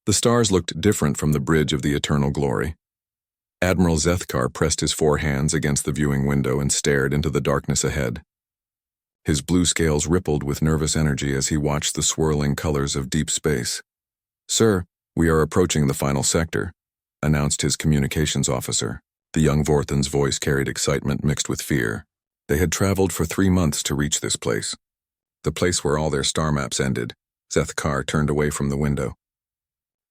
The stars looked different from the bridge of the eternal glory. Admiral Zethkar pressed his four hands against the viewing window and stared into the darkness ahead. His blue scales rippled with nervous energy as he watched the swirling colors of deep space. "Sir, we are approaching the final sector," announced his communications officer. The young Vorthan's voice carried excitement mixed with fear. They had traveled for 3 months to reach this place. The place where all their star maps ended. Zethkar turned away from the window.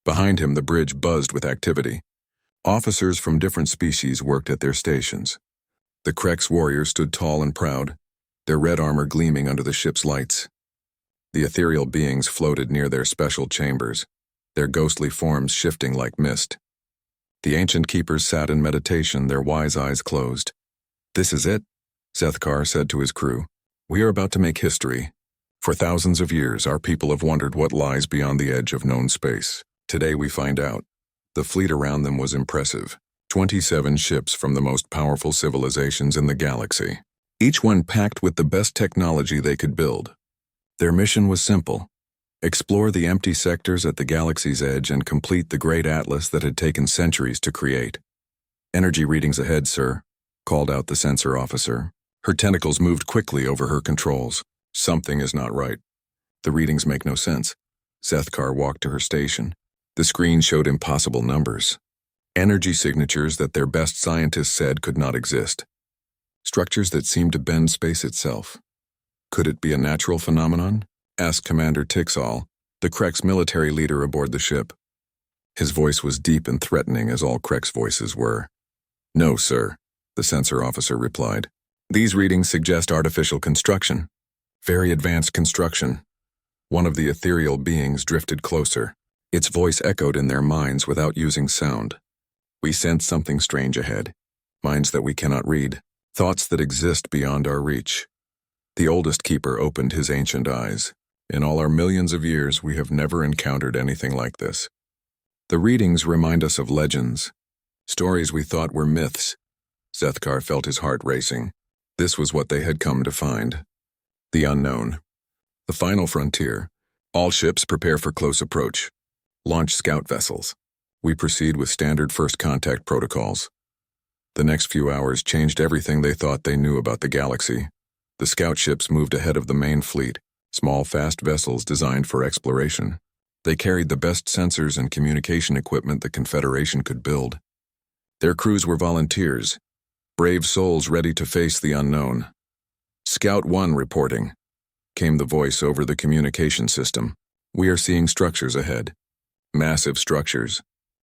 Behind him, the bridge buzzed with activity. Officers from different species worked at their stations. The Krex warriors stood tall and proud, their red armor gleaming under the ship's lights. The ethereal beings floated near their special chambers, their ghostly forms shifting like mist. The ancient keepers sat in meditation, their wise eyes closed. "This is it," Zethkar said to his crew. "We are about to make history. For thousands of years, our people have wondered what lies beyond the edge of known space. Today we find out." The fleet around them was impressive. 27 ships from the most powerful civilizations in the galaxy, each one packed with the best technology they could build. Their mission was simple: explore the empty sectors at the galaxy's edge and complete the great atlas that had taken centuries to create. "Energy readings ahead, sir," called out the sensor officer. Her tentacles moved quickly over her controls. Something is not right. The readings make no sense. Zethkar walked to her station. The screen showed impossible numbers. Energy signatures that their best scientists said could not exist. Structures that seemed to bend space itself. Could it be a natural phenomenon? Asked Commander Tixall, the Krex military leader aboard the ship. His voice was deep and threatening, as all Krex voices were. "No, sir," the sensor officer replied. "These readings suggest artificial construction. Very advanced construction." One of the ethereal beings drifted closer. Its voice echoed in their minds without using sound. "We sense something strange ahead. Minds that we cannot read. Thoughts that exist beyond our reach." The oldest keeper opened his ancient eyes. "In all our millions of years, we have never encountered anything like this. The readings remind us of legends. Stories we thought were myths." Zethkar felt his heart racing. This was what they had come to find. The unknown. The final frontier. All ships prepare for close approach. Launch scout vessels. We proceed with standard first contact protocols. The next few hours changed everything they thought they knew about the galaxy. The scout ships moved ahead of the main fleet, small fast vessels designed for exploration. They carried the best sensors and communication equipment the Confederation could build. Their crews were volunteers, brave souls ready to face the unknown. "Scout 1 reporting," came the voice over the communication system. "We are seeing structures ahead. Massive structures.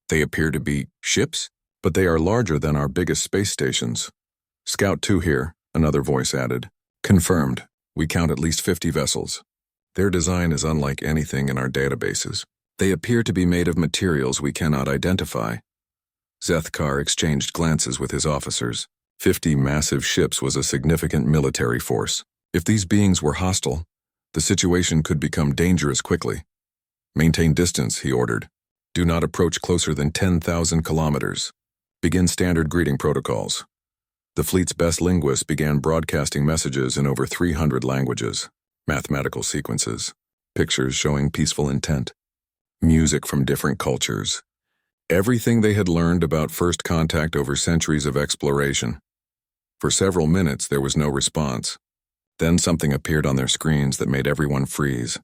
They appear to be ships, but they are larger than our biggest space stations." "Scout 2 here," another voice added. "Confirmed. We count at least 50 vessels. Their design is unlike anything in our databases. They appear to be made of materials we cannot identify." Zethkar exchanged glances with his officers. 50 massive ships was a significant military force. If these beings were hostile, the situation could become dangerous quickly. "Maintain distance," he ordered. "Do not approach closer than 10,000 kilometers. Begin standard greeting protocols." The fleet's best linguists began broadcasting messages in over 300 languages, mathematical sequences, pictures showing peaceful intent, music from different cultures. Everything they had learned about first contact over centuries of exploration. For several minutes, there was no response. Then something appeared on their screens that made everyone freeze.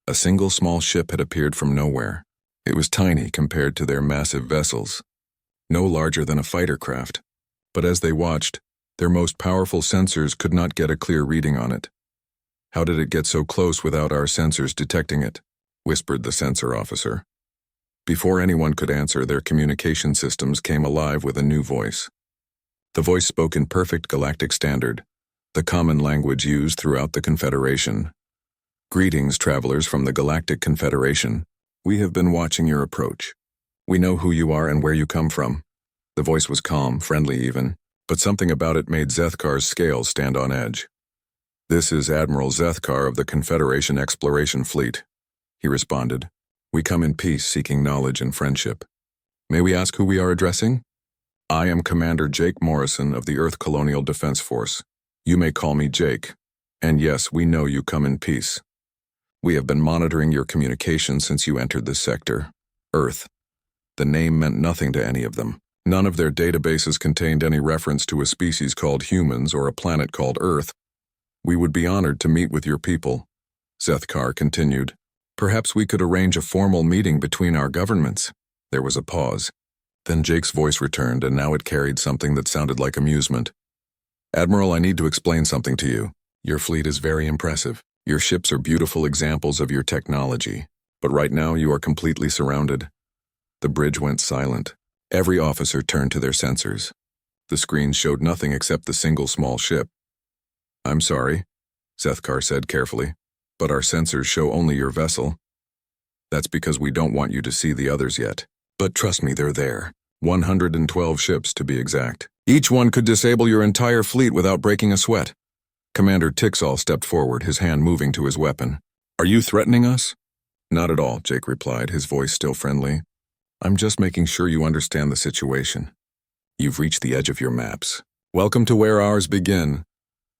A single small ship had appeared from nowhere. It was tiny compared to their massive vessels, no larger than a fighter craft. But as they watched, their most powerful sensors could not get a clear reading on it. "How did it get so close without our sensors detecting it?" whispered the sensor officer. Before anyone could answer, their communication systems came alive with a new voice. The voice spoke in perfect galactic standard, the common language used throughout the Confederation. "Greetings, travelers from the Galactic Confederation. We have been watching your approach. We know who you are and where you come from." The voice was calm, friendly even, but something about it made Zethkar's scales stand on edge. "This is Admiral Zethkar of the Confederation Exploration Fleet," he responded. "We come in peace, seeking knowledge and friendship. May we ask who we are addressing?" "I am Commander Jake Morrison of the Earth Colonial Defense Force. You may call me Jake. And yes, we know you come in peace. We have been monitoring your communications since you entered this sector. Earth. The name meant nothing to any of them. None of their databases contained any reference to a species called humans or a planet called Earth. We would be honored to meet with your people, Zethkar continued. Perhaps we could arrange a formal meeting between our governments. There was a pause. Then Jake's voice returned, and now it carried something that sounded like amusement. Admiral, I need to explain something to you. Your fleet is very impressive. Your ships are beautiful examples of your technology. But right now you are completely surrounded. The bridge went silent. Every officer turned to their sensors. The screens showed nothing except the single small ship. I'm sorry, Zethkar said carefully, but our sensors show only your vessel. That's because we don't want you to see the others yet. But trust me, they're there. 112 ships, to be exact. Each one could disable your entire fleet without breaking a sweat. Commander Tixall stepped forward, his hand moving to his weapon. Are you threatening us? Not at all, Jake replied, his voice still friendly. I'm just making sure you understand the situation. You've reached the edge of your maps. Welcome to where ours begin.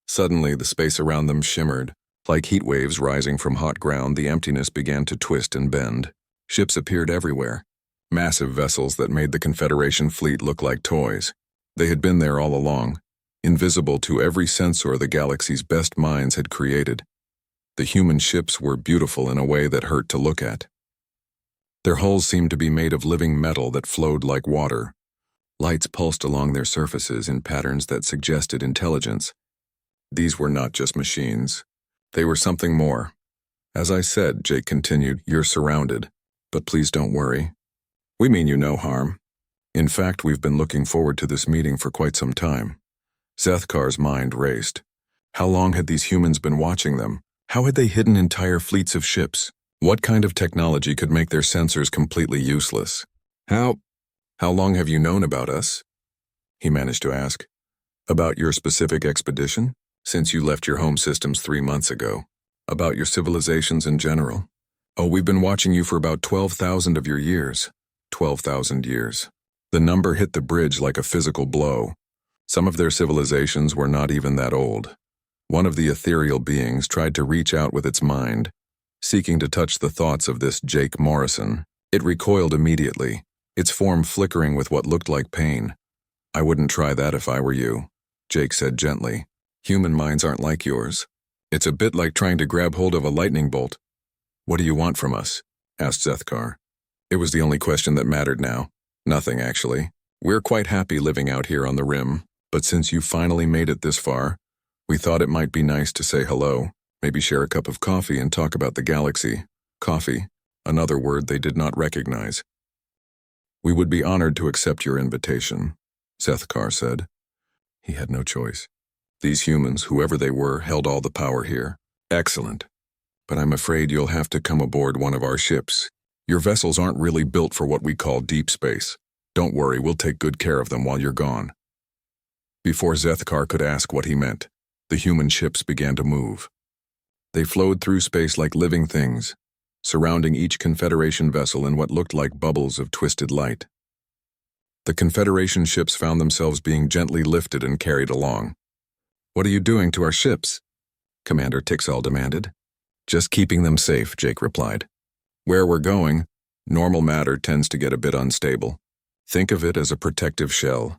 Suddenly, the space around them shimmered. Like heat waves rising from hot ground, the emptiness began to twist and bend. Ships appeared everywhere. Massive vessels that made the Confederation fleet look like toys. They had been there all along, invisible to every sensor the galaxy's best minds had created. The human ships were beautiful in a way that hurt to look at. Their hulls seemed to be made of living metal that flowed like water. Lights pulsed along their surfaces in patterns that suggested intelligence. These were not just machines. They were something more. As I said, Jake continued, you're surrounded. But please don't worry. We mean you no harm. In fact, we've been looking forward to this meeting for quite some time. Zethkar's mind raced. How long had these humans been watching them? How had they hidden entire fleets of ships? What kind of technology could make their sensors completely useless? How long have you known about us? He managed to ask. About your specific expedition? Since you left your home systems 3 months ago. About your civilizations in general. Oh, we've been watching you for about 12,000 of your years. 12,000 years. The number hit the bridge like a physical blow. Some of their civilizations were not even that old. One of the ethereal beings tried to reach out with its mind, seeking to touch the thoughts of this Jake Morrison. It recoiled immediately, its form flickering with what looked like pain. I wouldn't try that if I were you, Jake said gently. Human minds aren't like yours. It's a bit like trying to grab hold of a lightning bolt. What do you want from us? Asked Zethkar. It was the only question that mattered now. Nothing, actually. We're quite happy living out here on the rim, but since you finally made it this far, we thought it might be nice to say hello, maybe share a cup of coffee and talk about the galaxy. Coffee, another word they did not recognize. We would be honored to accept your invitation, Zethkar said. He had no choice. These humans, whoever they were, held all the power here. Excellent. But I'm afraid you'll have to come aboard one of our ships. Your vessels aren't really built for what we call deep space. Don't worry, we'll take good care of them while you're gone. Before Zethkar could ask what he meant, the human ships began to move. They flowed through space like living things, surrounding each Confederation vessel in what looked like bubbles of twisted light. The Confederation ships found themselves being gently lifted and carried along. What are you doing to our ships? Commander Tixall demanded. Just keeping them safe, Jake replied. Where we're going, normal matter tends to get a bit unstable. Think of it as a protective shell.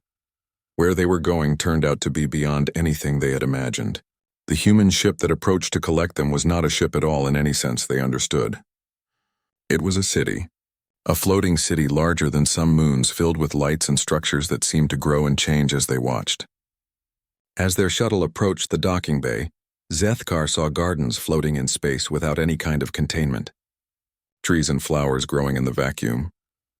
Where they were going turned out to be beyond anything they had imagined. The human ship that approached to collect them was not a ship at all in any sense they understood. It was a city. A floating city larger than some moons, filled with lights and structures that seemed to grow and change as they watched. As their shuttle approached the docking bay, Zethkar saw gardens floating in space without any kind of containment. Trees and flowers growing in the vacuum,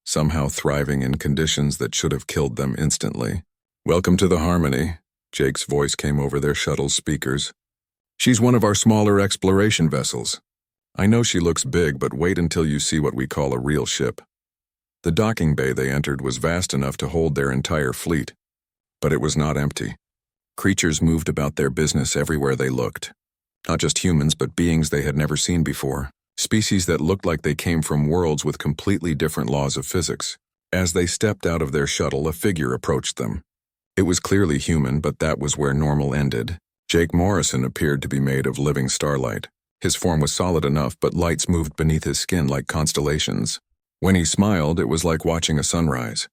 somehow thriving in conditions that should have killed them instantly. Welcome to the Harmony, Jake's voice came over their shuttle's speakers. She's one of our smaller exploration vessels. I know she looks big, but wait until you see what we call a real ship. The docking bay they entered was vast enough to hold their entire fleet, but it was not empty. Creatures moved about their business everywhere they looked. Not just humans, but beings they had never seen before. Species that looked like they came from worlds with completely different laws of physics. As they stepped out of their shuttle, a figure approached them. It was clearly human, but that was where normal ended. Jake Morrison appeared to be made of living starlight. His form was solid enough, but lights moved beneath his skin like constellations. When he smiled, it was like watching a sunrise.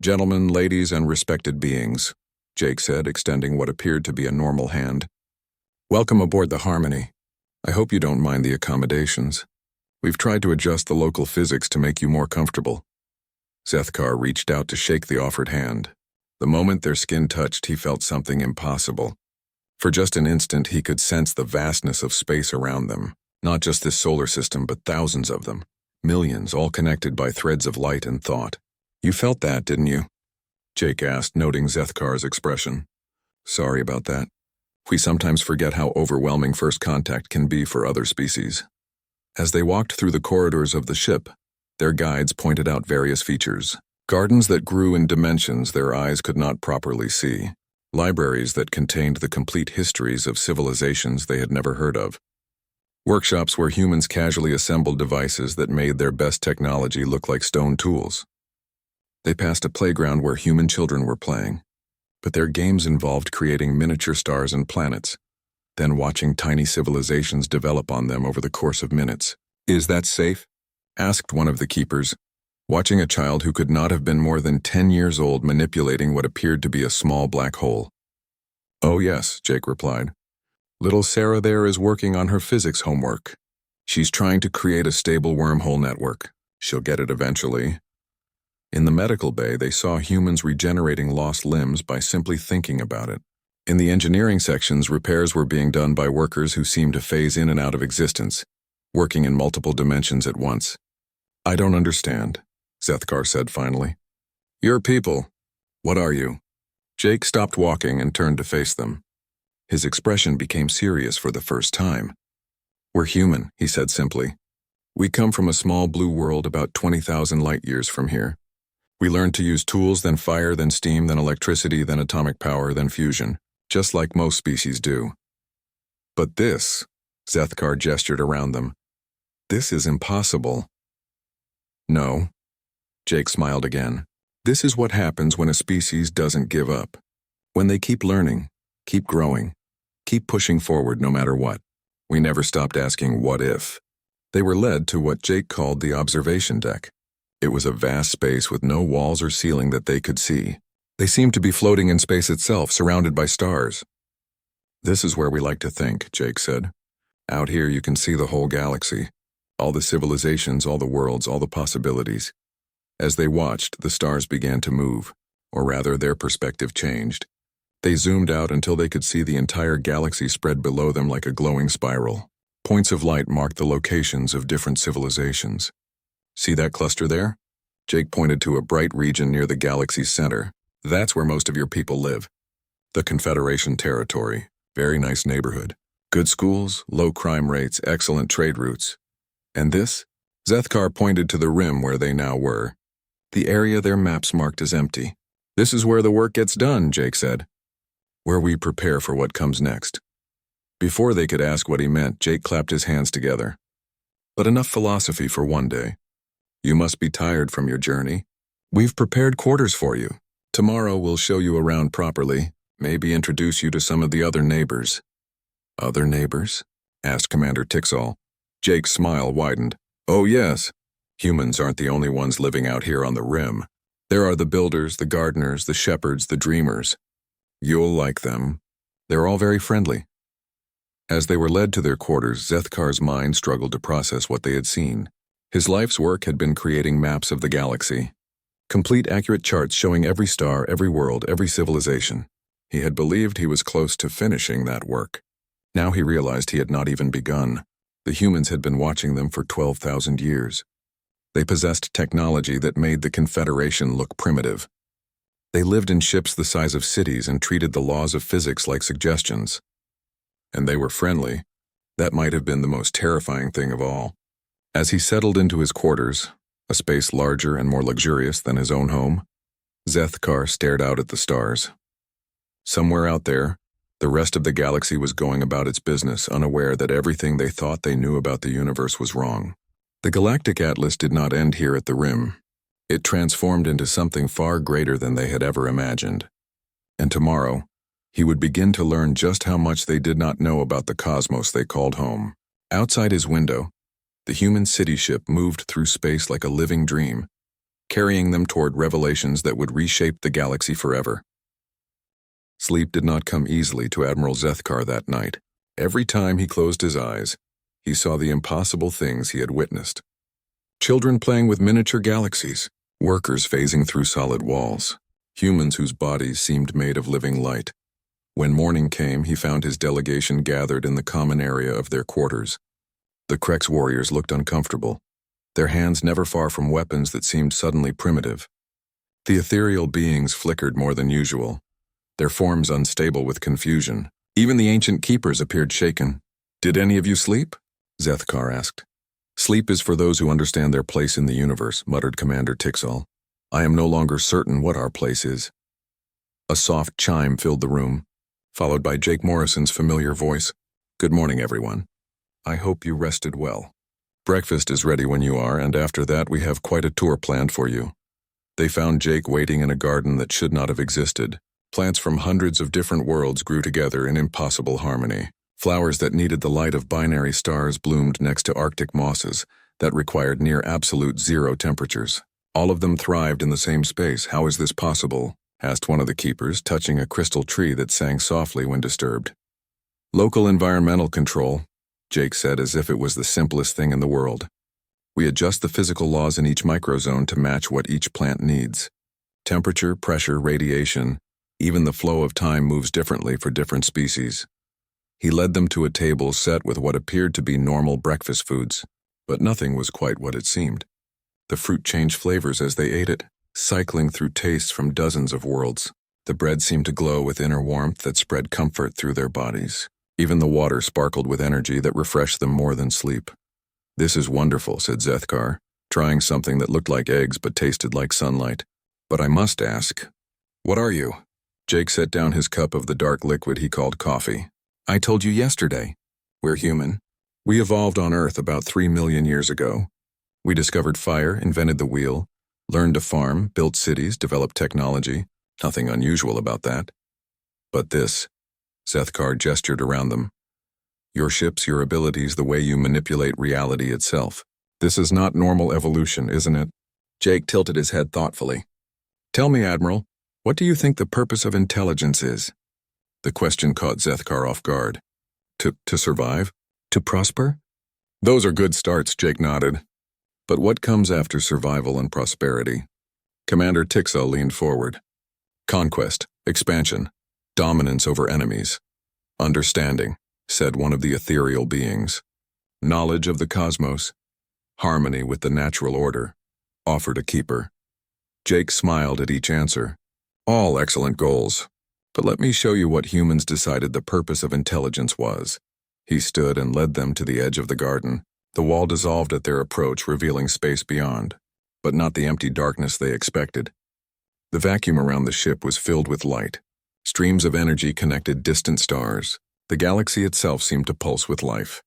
"Gentlemen, ladies, and respected beings," Jake said, extending what appeared to be a normal hand. "Welcome aboard the Harmony. I hope you don't mind the accommodations. We've tried to adjust the local physics to make you more comfortable." Zethkar reached out to shake the offered hand. The moment their skin touched, he felt something impossible. For just an instant, he could sense the vastness of space around them. Not just this solar system, but thousands of them. Millions, all connected by threads of light and thought. "You felt that, didn't you?" Jake asked, noting Zethkar's expression. "Sorry about that. We sometimes forget how overwhelming first contact can be for other species." As they walked through the corridors of the ship, their guides pointed out various features. Gardens that grew in dimensions their eyes could not properly see. Libraries that contained the complete histories of civilizations they had never heard of. Workshops where humans casually assembled devices that made their best technology look like stone tools. They passed a playground where human children were playing, but their games involved creating miniature stars and planets, then watching tiny civilizations develop on them over the course of minutes. "Is that safe?" asked one of the keepers, watching a child who could not have been more than 10 years old manipulating what appeared to be a small black hole. "Oh yes," Jake replied. "Little Sarah there is working on her physics homework. She's trying to create a stable wormhole network. She'll get it eventually." In the medical bay, they saw humans regenerating lost limbs by simply thinking about it. In the engineering sections, repairs were being done by workers who seemed to phase in and out of existence, working in multiple dimensions at once. "I don't understand," Zethkar said finally. "You're people. What are you?" Jake stopped walking and turned to face them. His expression became serious for the first time. "We're human," he said simply. "We come from a small blue world about 20,000 light years from here. We learned to use tools, then fire, then steam, then electricity, then atomic power, then fusion, just like most species do. But this," Zethkar gestured around them, "this is impossible." "No." Jake smiled again. "This is what happens when a species doesn't give up. When they keep learning, keep growing, keep pushing forward no matter what. We never stopped asking what if." They were led to what Jake called the observation deck. It was a vast space with no walls or ceiling that they could see. They seemed to be floating in space itself, surrounded by stars. "This is where we like to think," Jake said. "Out here you can see the whole galaxy. All the civilizations, all the worlds, all the possibilities." As they watched, the stars began to move, or rather their perspective changed. They zoomed out until they could see the entire galaxy spread below them like a glowing spiral. Points of light marked the locations of different civilizations. "See that cluster there?" Jake pointed to a bright region near the galaxy's center. "That's where most of your people live. The Confederation territory. Very nice neighborhood. Good schools, low crime rates, excellent trade routes. And this?" Zethkar pointed to the rim where they now were. The area their maps marked as empty. "This is where the work gets done," Jake said. "Where we prepare for what comes next." Before they could ask what he meant, Jake clapped his hands together. "But enough philosophy for one day. You must be tired from your journey. We've prepared quarters for you. Tomorrow we'll show you around properly, maybe introduce you to some of the other neighbors." "Other neighbors?" asked Commander Tixall. Jake's smile widened. "Oh yes. Humans aren't the only ones living out here on the rim. There are the builders, the gardeners, the shepherds, the dreamers. You'll like them. They're all very friendly." As they were led to their quarters, Zethkar's mind struggled to process what they had seen. His life's work had been creating maps of the galaxy. Complete accurate charts showing every star, every world, every civilization. He had believed he was close to finishing that work. Now he realized he had not even begun. The humans had been watching them for 12,000 years. They possessed technology that made the Confederation look primitive. They lived in ships the size of cities and treated the laws of physics like suggestions. And they were friendly. That might have been the most terrifying thing of all. As he settled into his quarters, a space larger and more luxurious than his own home, Zethkar stared out at the stars. Somewhere out there, the rest of the galaxy was going about its business, unaware that everything they thought they knew about the universe was wrong. The Galactic Atlas did not end here at the rim. It transformed into something far greater than they had ever imagined. And tomorrow, he would begin to learn just how much they did not know about the cosmos they called home. Outside his window, The human city ship moved through space like a living dream, carrying them toward revelations that would reshape the galaxy forever. Sleep did not come easily to Admiral Zethkar that night. Every time he closed his eyes, he saw the impossible things he had witnessed. Children playing with miniature galaxies, workers phasing through solid walls, humans whose bodies seemed made of living light. When morning came, he found his delegation gathered in the common area of their quarters. The Krex warriors looked uncomfortable, their hands never far from weapons that seemed suddenly primitive. The ethereal beings flickered more than usual, their forms unstable with confusion. Even the ancient keepers appeared shaken. "Did any of you sleep?" Zethkar asked. "Sleep is for those who understand their place in the universe," muttered Commander Tixall. "I am no longer certain what our place is." A soft chime filled the room, followed by Jake Morrison's familiar voice. "Good morning, everyone. I hope you rested well. Breakfast is ready when you are, and after that we have quite a tour planned for you." They found Jake waiting in a garden that should not have existed. Plants from hundreds of different worlds grew together in impossible harmony. Flowers that needed the light of binary stars bloomed next to Arctic mosses that required near absolute zero temperatures. All of them thrived in the same space. "How is this possible?" asked one of the keepers, touching a crystal tree that sang softly when disturbed. "Local environmental control," Jake said as if it was the simplest thing in the world. "We adjust the physical laws in each microzone to match what each plant needs. Temperature, pressure, radiation, even the flow of time moves differently for different species." He led them to a table set with what appeared to be normal breakfast foods, but nothing was quite what it seemed. The fruit changed flavors as they ate it, cycling through tastes from dozens of worlds. The bread seemed to glow with inner warmth that spread comfort through their bodies. Even the water sparkled with energy that refreshed them more than sleep. "This is wonderful," said Zethkar, trying something that looked like eggs but tasted like sunlight. "But I must ask, what are you?" Jake set down his cup of the dark liquid he called coffee. "I told you yesterday. We're human. We evolved on Earth about 3 million years ago. We discovered fire, invented the wheel, learned to farm, built cities, developed technology. Nothing unusual about that. But this," Zethkar gestured around them. "Your ships, your abilities, the way you manipulate reality itself. This is not normal evolution, isn't it?" Jake tilted his head thoughtfully. "Tell me, Admiral, what do you think the purpose of intelligence is?" The question caught Zethkar off guard. To survive? To prosper?" "Those are good starts," Jake nodded. "But what comes after survival and prosperity?" Commander Tixall leaned forward. "Conquest, expansion, dominance over enemies. Understanding," said one of the ethereal beings. "Knowledge of the cosmos, harmony with the natural order," offered a keeper. Jake smiled at each answer. "All excellent goals. But let me show you what humans decided the purpose of intelligence was." He stood and led them to the edge of the garden. The wall dissolved at their approach, revealing space beyond, but not the empty darkness they expected. The vacuum around the ship was filled with light. Streams of energy connected distant stars. The galaxy itself seemed to pulse with life.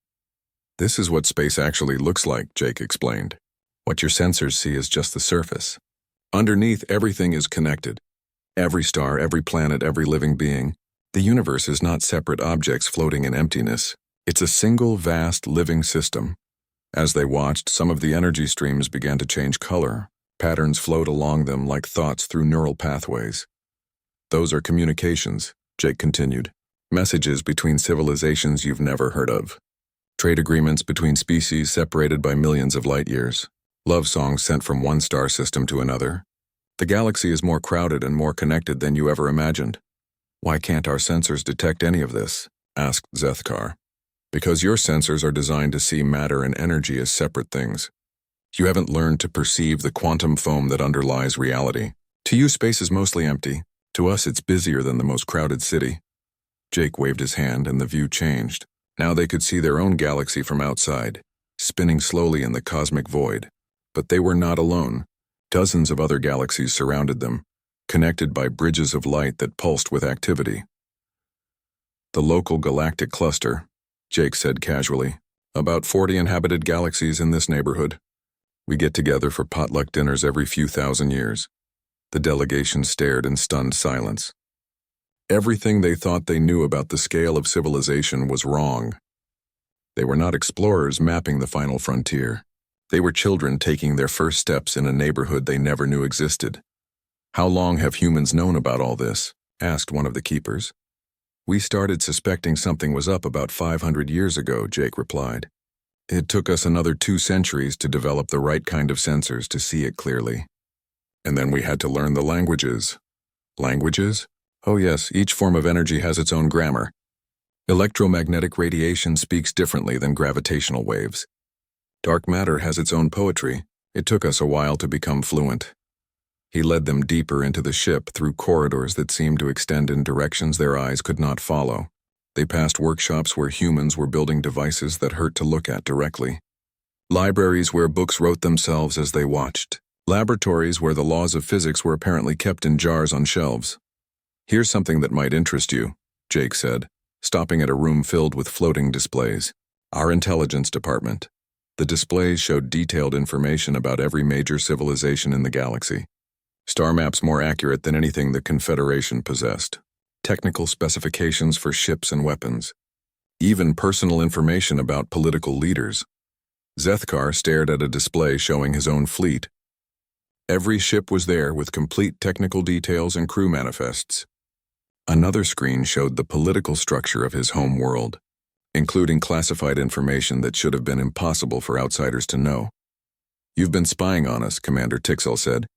"This is what space actually looks like," Jake explained. "What your sensors see is just the surface. Underneath, everything is connected. Every star, every planet, every living being. The universe is not separate objects floating in emptiness. It's a single, vast, living system." As they watched, some of the energy streams began to change color. Patterns flowed along them like thoughts through neural pathways. "Those are communications," Jake continued. "Messages between civilizations you've never heard of. Trade agreements between species separated by millions of light years. Love songs sent from one star system to another. The galaxy is more crowded and more connected than you ever imagined." "Why can't our sensors detect any of this?" asked Zethkar. "Because your sensors are designed to see matter and energy as separate things. You haven't learned to perceive the quantum foam that underlies reality. To you, space is mostly empty. To us, it's busier than the most crowded city." Jake waved his hand and the view changed. Now they could see their own galaxy from outside, spinning slowly in the cosmic void. But they were not alone. Dozens of other galaxies surrounded them, connected by bridges of light that pulsed with activity. "The local galactic cluster," Jake said casually. "About 40 inhabited galaxies in this neighborhood. We get together for potluck dinners every few thousand years." The delegation stared in stunned silence. Everything they thought they knew about the scale of civilization was wrong. They were not explorers mapping the final frontier. They were children taking their first steps in a neighborhood they never knew existed. "How long have humans known about all this?" asked one of the keepers. "We started suspecting something was up about 500 years ago," Jake replied. "It took us another 2 centuries to develop the right kind of sensors to see it clearly. And then we had to learn the languages." "Languages?" "Oh yes, each form of energy has its own grammar. Electromagnetic radiation speaks differently than gravitational waves. Dark matter has its own poetry. It took us a while to become fluent." He led them deeper into the ship through corridors that seemed to extend in directions their eyes could not follow. They passed workshops where humans were building devices that hurt to look at directly. Libraries where books wrote themselves as they watched. Laboratories where the laws of physics were apparently kept in jars on shelves. "Here's something that might interest you," Jake said, stopping at a room filled with floating displays. "Our intelligence department." The displays showed detailed information about every major civilization in the galaxy. Star maps more accurate than anything the Confederation possessed. Technical specifications for ships and weapons. Even personal information about political leaders. Zethkar stared at a display showing his own fleet. Every ship was there with complete technical details and crew manifests. Another screen showed the political structure of his home world, including classified information that should have been impossible for outsiders to know. "You've been spying on us," Commander Tixel said,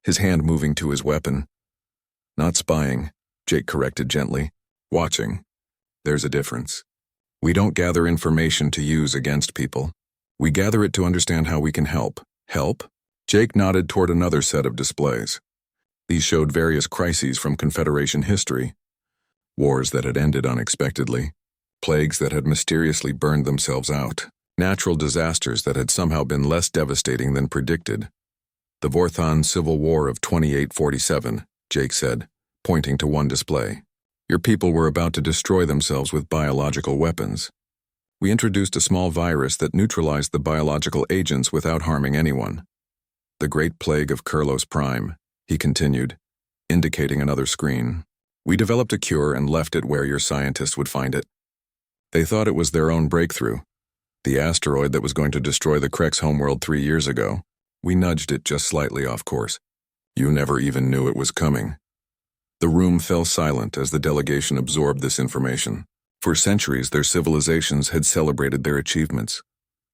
his hand moving to his weapon. "Not spying," Jake corrected gently. "Watching. There's a difference. We don't gather information to use against people. We gather it to understand how we can help." "Help?" Jake nodded toward another set of displays. These showed various crises from Confederation history. Wars that had ended unexpectedly. Plagues that had mysteriously burned themselves out. Natural disasters that had somehow been less devastating than predicted. "The Vorthon Civil War of 2847, Jake said, pointing to one display. "Your people were about to destroy themselves with biological weapons. We introduced a small virus that neutralized the biological agents without harming anyone. The Great Plague of Kurlos Prime," he continued, indicating another screen. "We developed a cure and left it where your scientists would find it. They thought it was their own breakthrough, the asteroid that was going to destroy the Krex homeworld 3 years ago. We nudged it just slightly off course. You never even knew it was coming." The room fell silent as the delegation absorbed this information. For centuries, their civilizations had celebrated their achievements,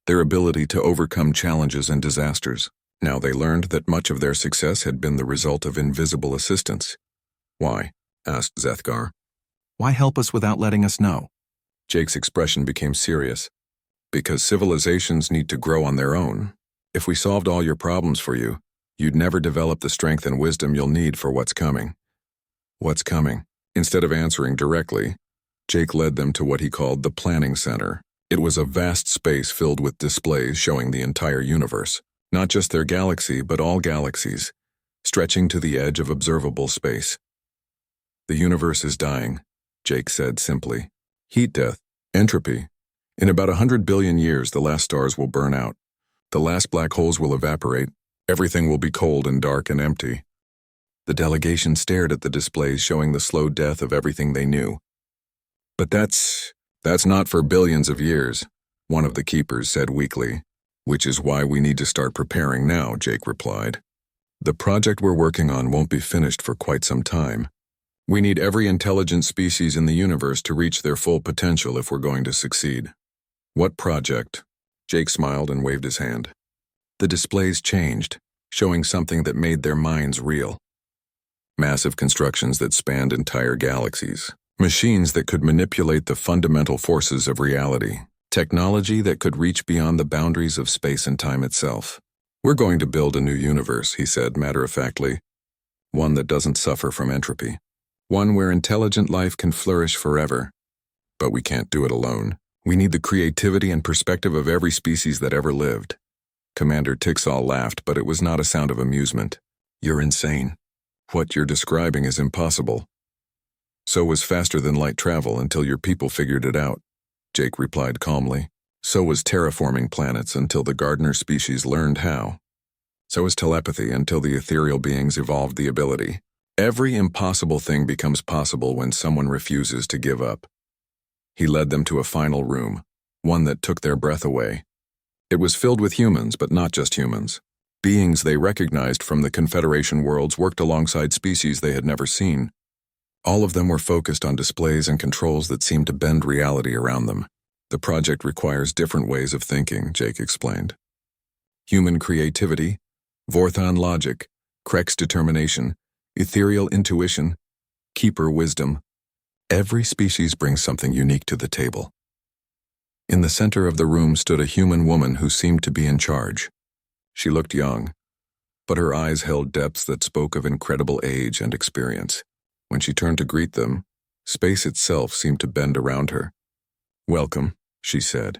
their ability to overcome challenges and disasters. Now they learned that much of their success had been the result of invisible assistance. "Why?" asked Zethkar. "Why help us without letting us know?" Jake's expression became serious. "Because civilizations need to grow on their own. If we solved all your problems for you, you'd never develop the strength and wisdom you'll need for what's coming." "What's coming?" Instead of answering directly, Jake led them to what he called the Planning Center. It was a vast space filled with displays showing the entire universe, not just their galaxy, but all galaxies, stretching to the edge of observable space. "The universe is dying," Jake said simply. "Heat death, entropy. In about 100 billion years, the last stars will burn out. The last black holes will evaporate. Everything will be cold and dark and empty." The delegation stared at the displays showing the slow death of everything they knew. "But that's not for billions of years," one of the keepers said weakly. "Which is why we need to start preparing now," Jake replied. "The project we're working on won't be finished for quite some time. We need every intelligent species in the universe to reach their full potential if we're going to succeed." "What project?" Jake smiled and waved his hand. The displays changed, showing something that made their minds reel. Massive constructions that spanned entire galaxies. Machines that could manipulate the fundamental forces of reality. Technology that could reach beyond the boundaries of space and time itself. "We're going to build a new universe," he said matter-of-factly. "One that doesn't suffer from entropy. One where intelligent life can flourish forever. But we can't do it alone. We need the creativity and perspective of every species that ever lived." Commander Tixal laughed, but it was not a sound of amusement. "You're insane. What you're describing is impossible." "So was faster-than-light travel until your people figured it out," Jake replied calmly. "So was terraforming planets until the gardener species learned how. So was telepathy until the ethereal beings evolved the ability. Every impossible thing becomes possible when someone refuses to give up." He led them to a final room, one that took their breath away. It was filled with humans, but not just humans. Beings they recognized from the Confederation worlds worked alongside species they had never seen. All of them were focused on displays and controls that seemed to bend reality around them. The project requires different ways of thinking, Jake explained. Human creativity, Vorthon logic, Krex determination, ethereal intuition, keeper wisdom. Every species brings something unique to the table. In the center of the room stood a human woman who seemed to be in charge. She looked young, but her eyes held depths that spoke of incredible age and experience. When she turned to greet them, space itself seemed to bend around her. "Welcome," she said,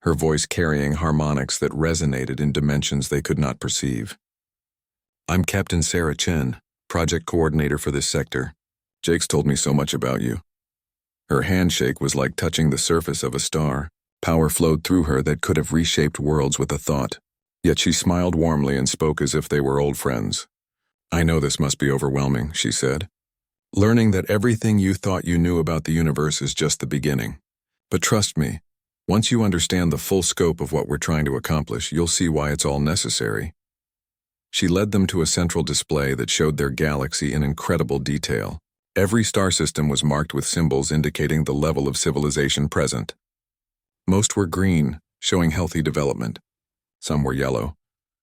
her voice carrying harmonics that resonated in dimensions they could not perceive. "I'm Captain Sarah Chen, project coordinator for this sector. Jake's told me so much about you." Her handshake was like touching the surface of a star. Power flowed through her that could have reshaped worlds with a thought. Yet she smiled warmly and spoke as if they were old friends. "I know this must be overwhelming," she said. "Learning that everything you thought you knew about the universe is just the beginning. But trust me, once you understand the full scope of what we're trying to accomplish, you'll see why it's all necessary." She led them to a central display that showed their galaxy in incredible detail. Every star system was marked with symbols indicating the level of civilization present. Most were green, showing healthy development. Some were yellow,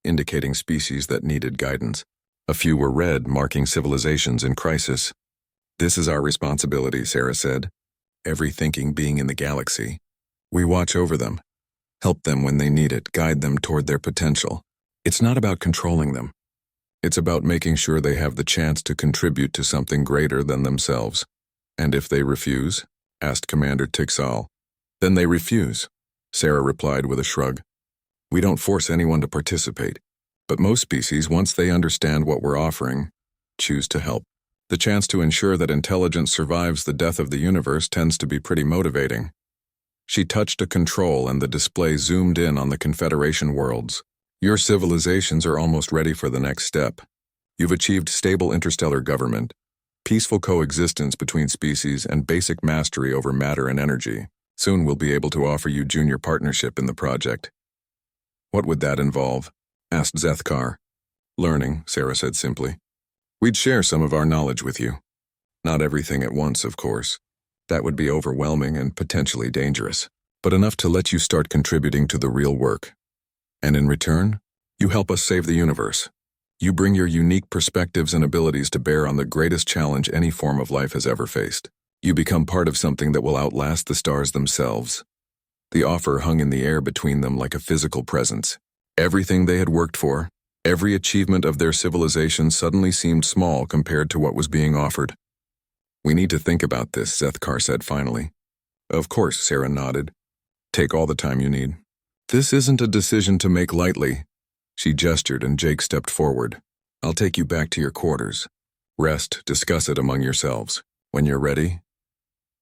indicating species that needed guidance. A few were red, marking civilizations in crisis. "This is our responsibility," Sarah said. "Every thinking being in the galaxy. We watch over them, help them when they need it, guide them toward their potential. It's not about controlling them. It's about making sure they have the chance to contribute to something greater than themselves." "And if they refuse?" asked Commander Tixal. "Then they refuse," Sarah replied with a shrug. "We don't force anyone to participate, but most species, once they understand what we're offering, choose to help. The chance to ensure that intelligence survives the death of the universe tends to be pretty motivating." She touched a control and the display zoomed in on the Confederation worlds. "Your civilizations are almost ready for the next step. You've achieved stable interstellar government, peaceful coexistence between species, and basic mastery over matter and energy. Soon we'll be able to offer you junior partnership in the project." "What would that involve?" asked Zethkar. "Learning," Sarah said simply. "We'd share some of our knowledge with you. Not everything at once, of course. That would be overwhelming and potentially dangerous, but enough to let you start contributing to the real work. And in return, you help us save the universe. You bring your unique perspectives and abilities to bear on the greatest challenge any form of life has ever faced. You become part of something that will outlast the stars themselves." The offer hung in the air between them like a physical presence. Everything they had worked for, every achievement of their civilization suddenly seemed small compared to what was being offered. "We need to think about this," Zethkar said finally. "Of course," Sarah nodded. "Take all the time you need. This isn't a decision to make lightly." She gestured and Jake stepped forward. "I'll take you back to your quarters. Rest, discuss it among yourselves. When you're ready,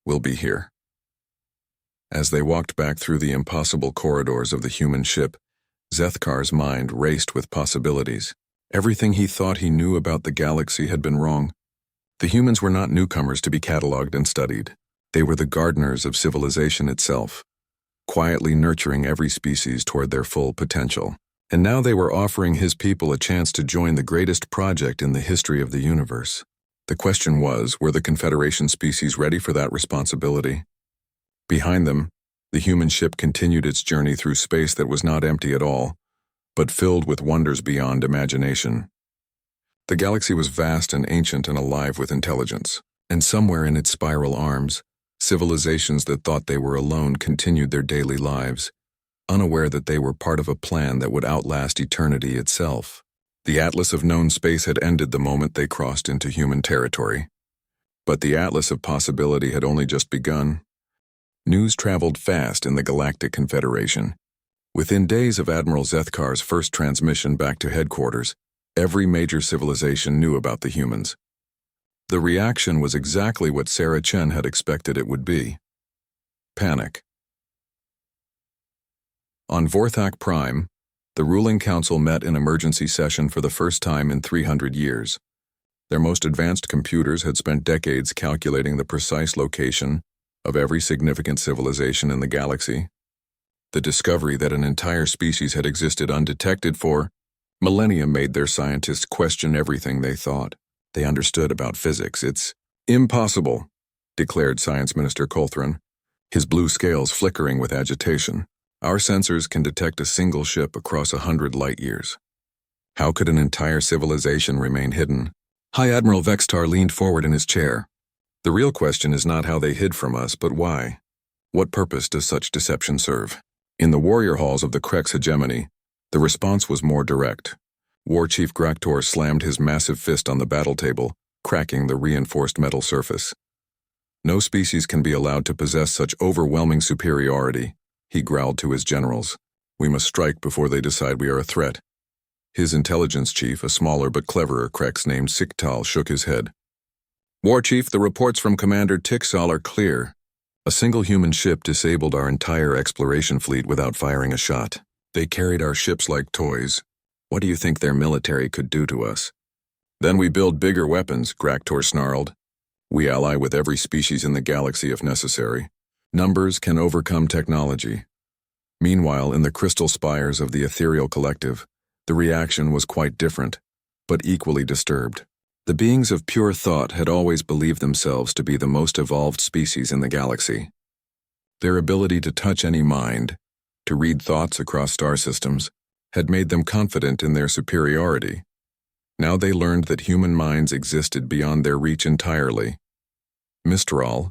we'll be here." As they walked back through the impossible corridors of the human ship, Zethkar's mind raced with possibilities. Everything he thought he knew about the galaxy had been wrong. The humans were not newcomers to be catalogued and studied. They were the gardeners of civilization itself, quietly nurturing every species toward their full potential. And now they were offering his people a chance to join the greatest project in the history of the universe. The question was, were the Confederation species ready for that responsibility? Behind them, the human ship continued its journey through space that was not empty at all, but filled with wonders beyond imagination. The galaxy was vast and ancient and alive with intelligence, and somewhere in its spiral arms, civilizations that thought they were alone continued their daily lives, unaware that they were part of a plan that would outlast eternity itself. The atlas of known space had ended the moment they crossed into human territory. But the atlas of possibility had only just begun. News traveled fast in the Galactic Confederation. Within days of Admiral Zethkar's first transmission back to headquarters, every major civilization knew about the humans. The reaction was exactly what Sarah Chen had expected it would be. Panic. On Vorthak Prime, the ruling council met in emergency session for the first time in 300 years. Their most advanced computers had spent decades calculating the precise location of every significant civilization in the galaxy. The discovery that an entire species had existed undetected for millennia made their scientists question everything they thought they understood about physics. "It's impossible," declared Science Minister Colthran, his blue scales flickering with agitation. "Our sensors can detect a single ship across 100 light-years. How could an entire civilization remain hidden?" High Admiral Vextar leaned forward in his chair. "The real question is not how they hid from us, but why. What purpose does such deception serve?" In the warrior halls of the Krex hegemony, the response was more direct. War Chief Graktor slammed his massive fist on the battle table, cracking the reinforced metal surface. "No species can be allowed to possess such overwhelming superiority," he growled to his generals. "We must strike before they decide we are a threat." His intelligence chief, a smaller but cleverer Krex named Siktal, shook his head. "War Chief, the reports from Commander Tixal are clear. A single human ship disabled our entire exploration fleet without firing a shot. They carried our ships like toys. What do you think their military could do to us?" "Then we build bigger weapons," Graktor snarled. "We ally with every species in the galaxy if necessary. Numbers can overcome technology." Meanwhile, in the crystal spires of the ethereal collective, the reaction was quite different, but equally disturbed. The beings of pure thought had always believed themselves to be the most evolved species in the galaxy. Their ability to touch any mind, to read thoughts across star systems, had made them confident in their superiority. Now they learned that human minds existed beyond their reach entirely. Mistral,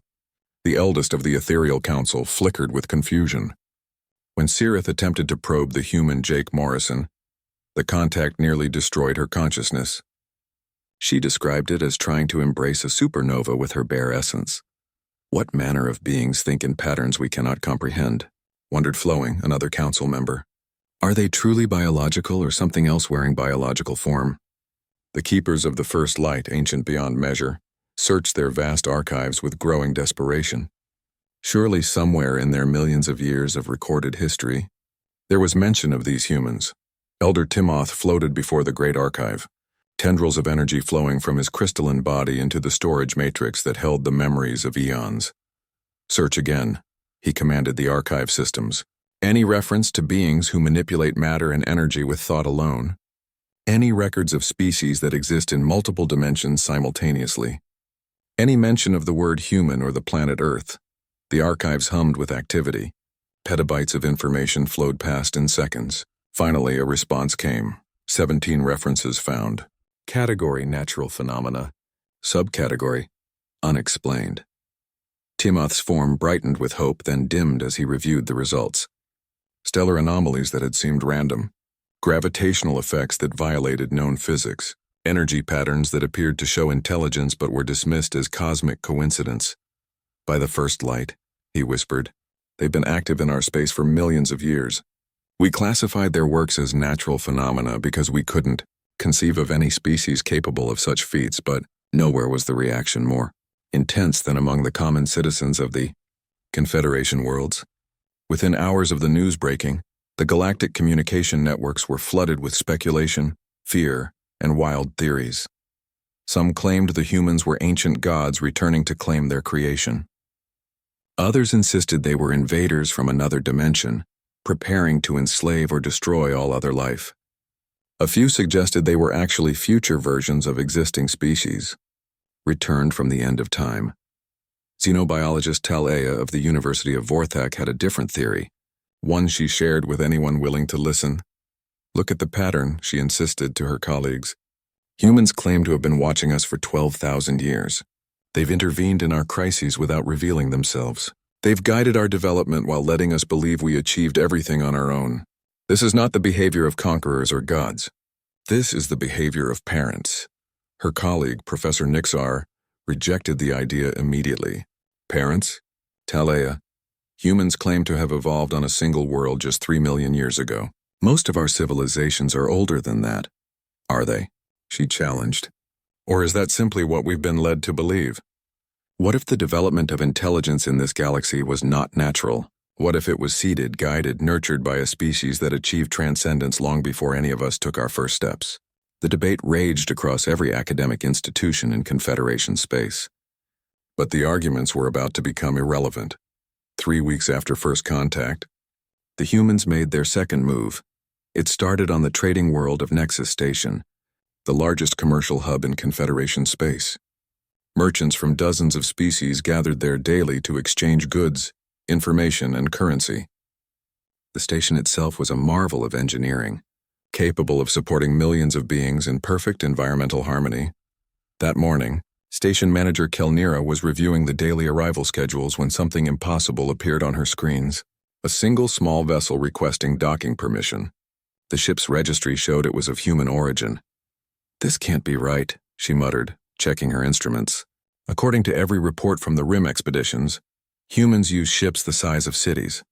the eldest of the Ethereal Council, flickered with confusion. When Cirith attempted to probe the human Jake Morrison, the contact nearly destroyed her consciousness. She described it as trying to embrace a supernova with her bare essence. "What manner of beings think in patterns we cannot comprehend?" wondered Flowing, another council member. "Are they truly biological or something else wearing biological form?" The keepers of the First Light, ancient beyond measure, searched their vast archives with growing desperation. Surely somewhere in their millions of years of recorded history, there was mention of these humans. Elder Timoth floated before the great archive, tendrils of energy flowing from his crystalline body into the storage matrix that held the memories of eons. "Search again," he commanded the archive systems. "Any reference to beings who manipulate matter and energy with thought alone. Any records of species that exist in multiple dimensions simultaneously. Any mention of the word human or the planet Earth." The archives hummed with activity. Petabytes of information flowed past in seconds. Finally, a response came. 17 references found. Category: natural phenomena. Subcategory: unexplained. Timoth's form brightened with hope, then dimmed as he reviewed the results. Stellar anomalies that had seemed random. Gravitational effects that violated known physics. Energy patterns that appeared to show intelligence but were dismissed as cosmic coincidence. "By the First Light," he whispered. "They've been active in our space for millions of years. We classified their works as natural phenomena because we couldn't conceive of any species capable of such feats, but nowhere was the reaction more intense than among the common citizens of the Confederation worlds. Within hours of the news breaking, the galactic communication networks were flooded with speculation, fear, and wild theories. Some claimed the humans were ancient gods returning to claim their creation. Others insisted they were invaders from another dimension, preparing to enslave or destroy all other life. A few suggested they were actually future versions of existing species, returned from the end of time. Xenobiologist Talea of the University of Vorthak had a different theory, one she shared with anyone willing to listen. "Look at the pattern," she insisted to her colleagues. "Humans claim to have been watching us for 12,000 years. They've intervened in our crises without revealing themselves. They've guided our development while letting us believe we achieved everything on our own. This is not the behavior of conquerors or gods. This is the behavior of parents." Her colleague, Professor Nixar, rejected the idea immediately. "Parents? Talea, humans claim to have evolved on a single world just 3 million years ago. Most of our civilizations are older than that. Are they?" she challenged. "Or is that simply what we've been led to believe? What if the development of intelligence in this galaxy was not natural? What if it was seeded, guided, nurtured by a species that achieved transcendence long before any of us took our first steps?" The debate raged across every academic institution in Confederation space. But the arguments were about to become irrelevant. 3 weeks after first contact, The humans made their second move. It started on the trading world of Nexus Station, the largest commercial hub in Confederation space. Merchants from dozens of species gathered there daily to exchange goods, information, and currency. The station itself was a marvel of engineering, capable of supporting millions of beings in perfect environmental harmony. That morning, Station Manager Kelnira was reviewing the daily arrival schedules when something impossible appeared on her screens. A single small vessel requesting docking permission. The ship's registry showed it was of human origin. "This can't be right," she muttered, checking her instruments. According to every report from the Rim expeditions, humans use ships the size of cities.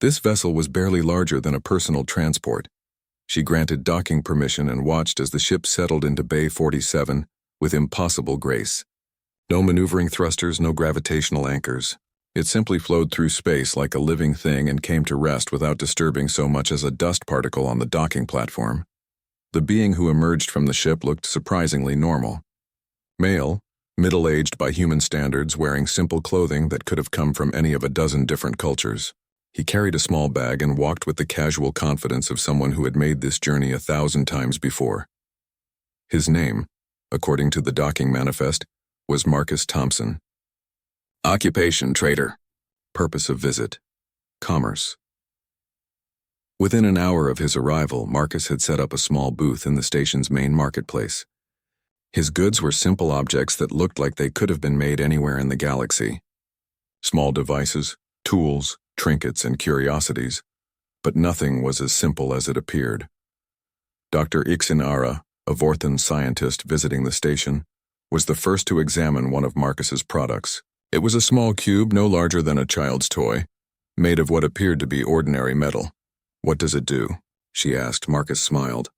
This vessel was barely larger than a personal transport. She granted docking permission and watched as the ship settled into Bay 47 with impossible grace. No maneuvering thrusters, no gravitational anchors. It simply flowed through space like a living thing and came to rest without disturbing so much as a dust particle on the docking platform. The being who emerged from the ship looked surprisingly normal. Male, middle-aged by human standards, wearing simple clothing that could have come from any of a dozen different cultures. He carried a small bag and walked with the casual confidence of someone who had made this journey 1,000 times before. His name, according to the docking manifest, was Marcus Thompson. Occupation: trader. Purpose of visit: commerce. Within an hour of his arrival, Marcus had set up a small booth in the station's main marketplace. His goods were simple objects that looked like they could have been made anywhere in the galaxy. Small devices, tools, trinkets, and curiosities, but nothing was as simple as it appeared. Dr. Ixinara, a Vorthan scientist visiting the station, was the first to examine one of Marcus's products. It was a small cube no larger than a child's toy, made of what appeared to be ordinary metal. "What does it do?" she asked. Marcus smiled.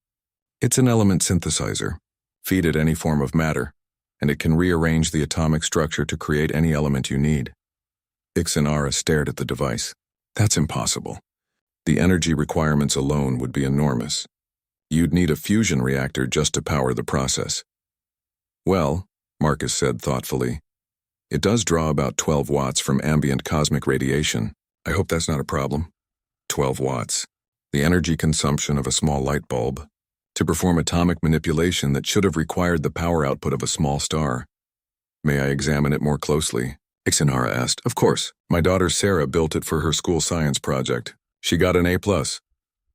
"It's an element synthesizer. Feed it any form of matter, and it can rearrange the atomic structure to create any element you need." Ixinara stared at the device. "That's impossible. The energy requirements alone would be enormous. You'd need a fusion reactor just to power the process." "Well," Marcus said thoughtfully, "it does draw about 12 watts from ambient cosmic radiation. I hope that's not a problem." 12 watts. The energy consumption of a small light bulb. To perform atomic manipulation that should have required the power output of a small star. "May I examine it more closely?" Ixinara asked. "Of course. My daughter Sarah built it for her school science project. She got an A+.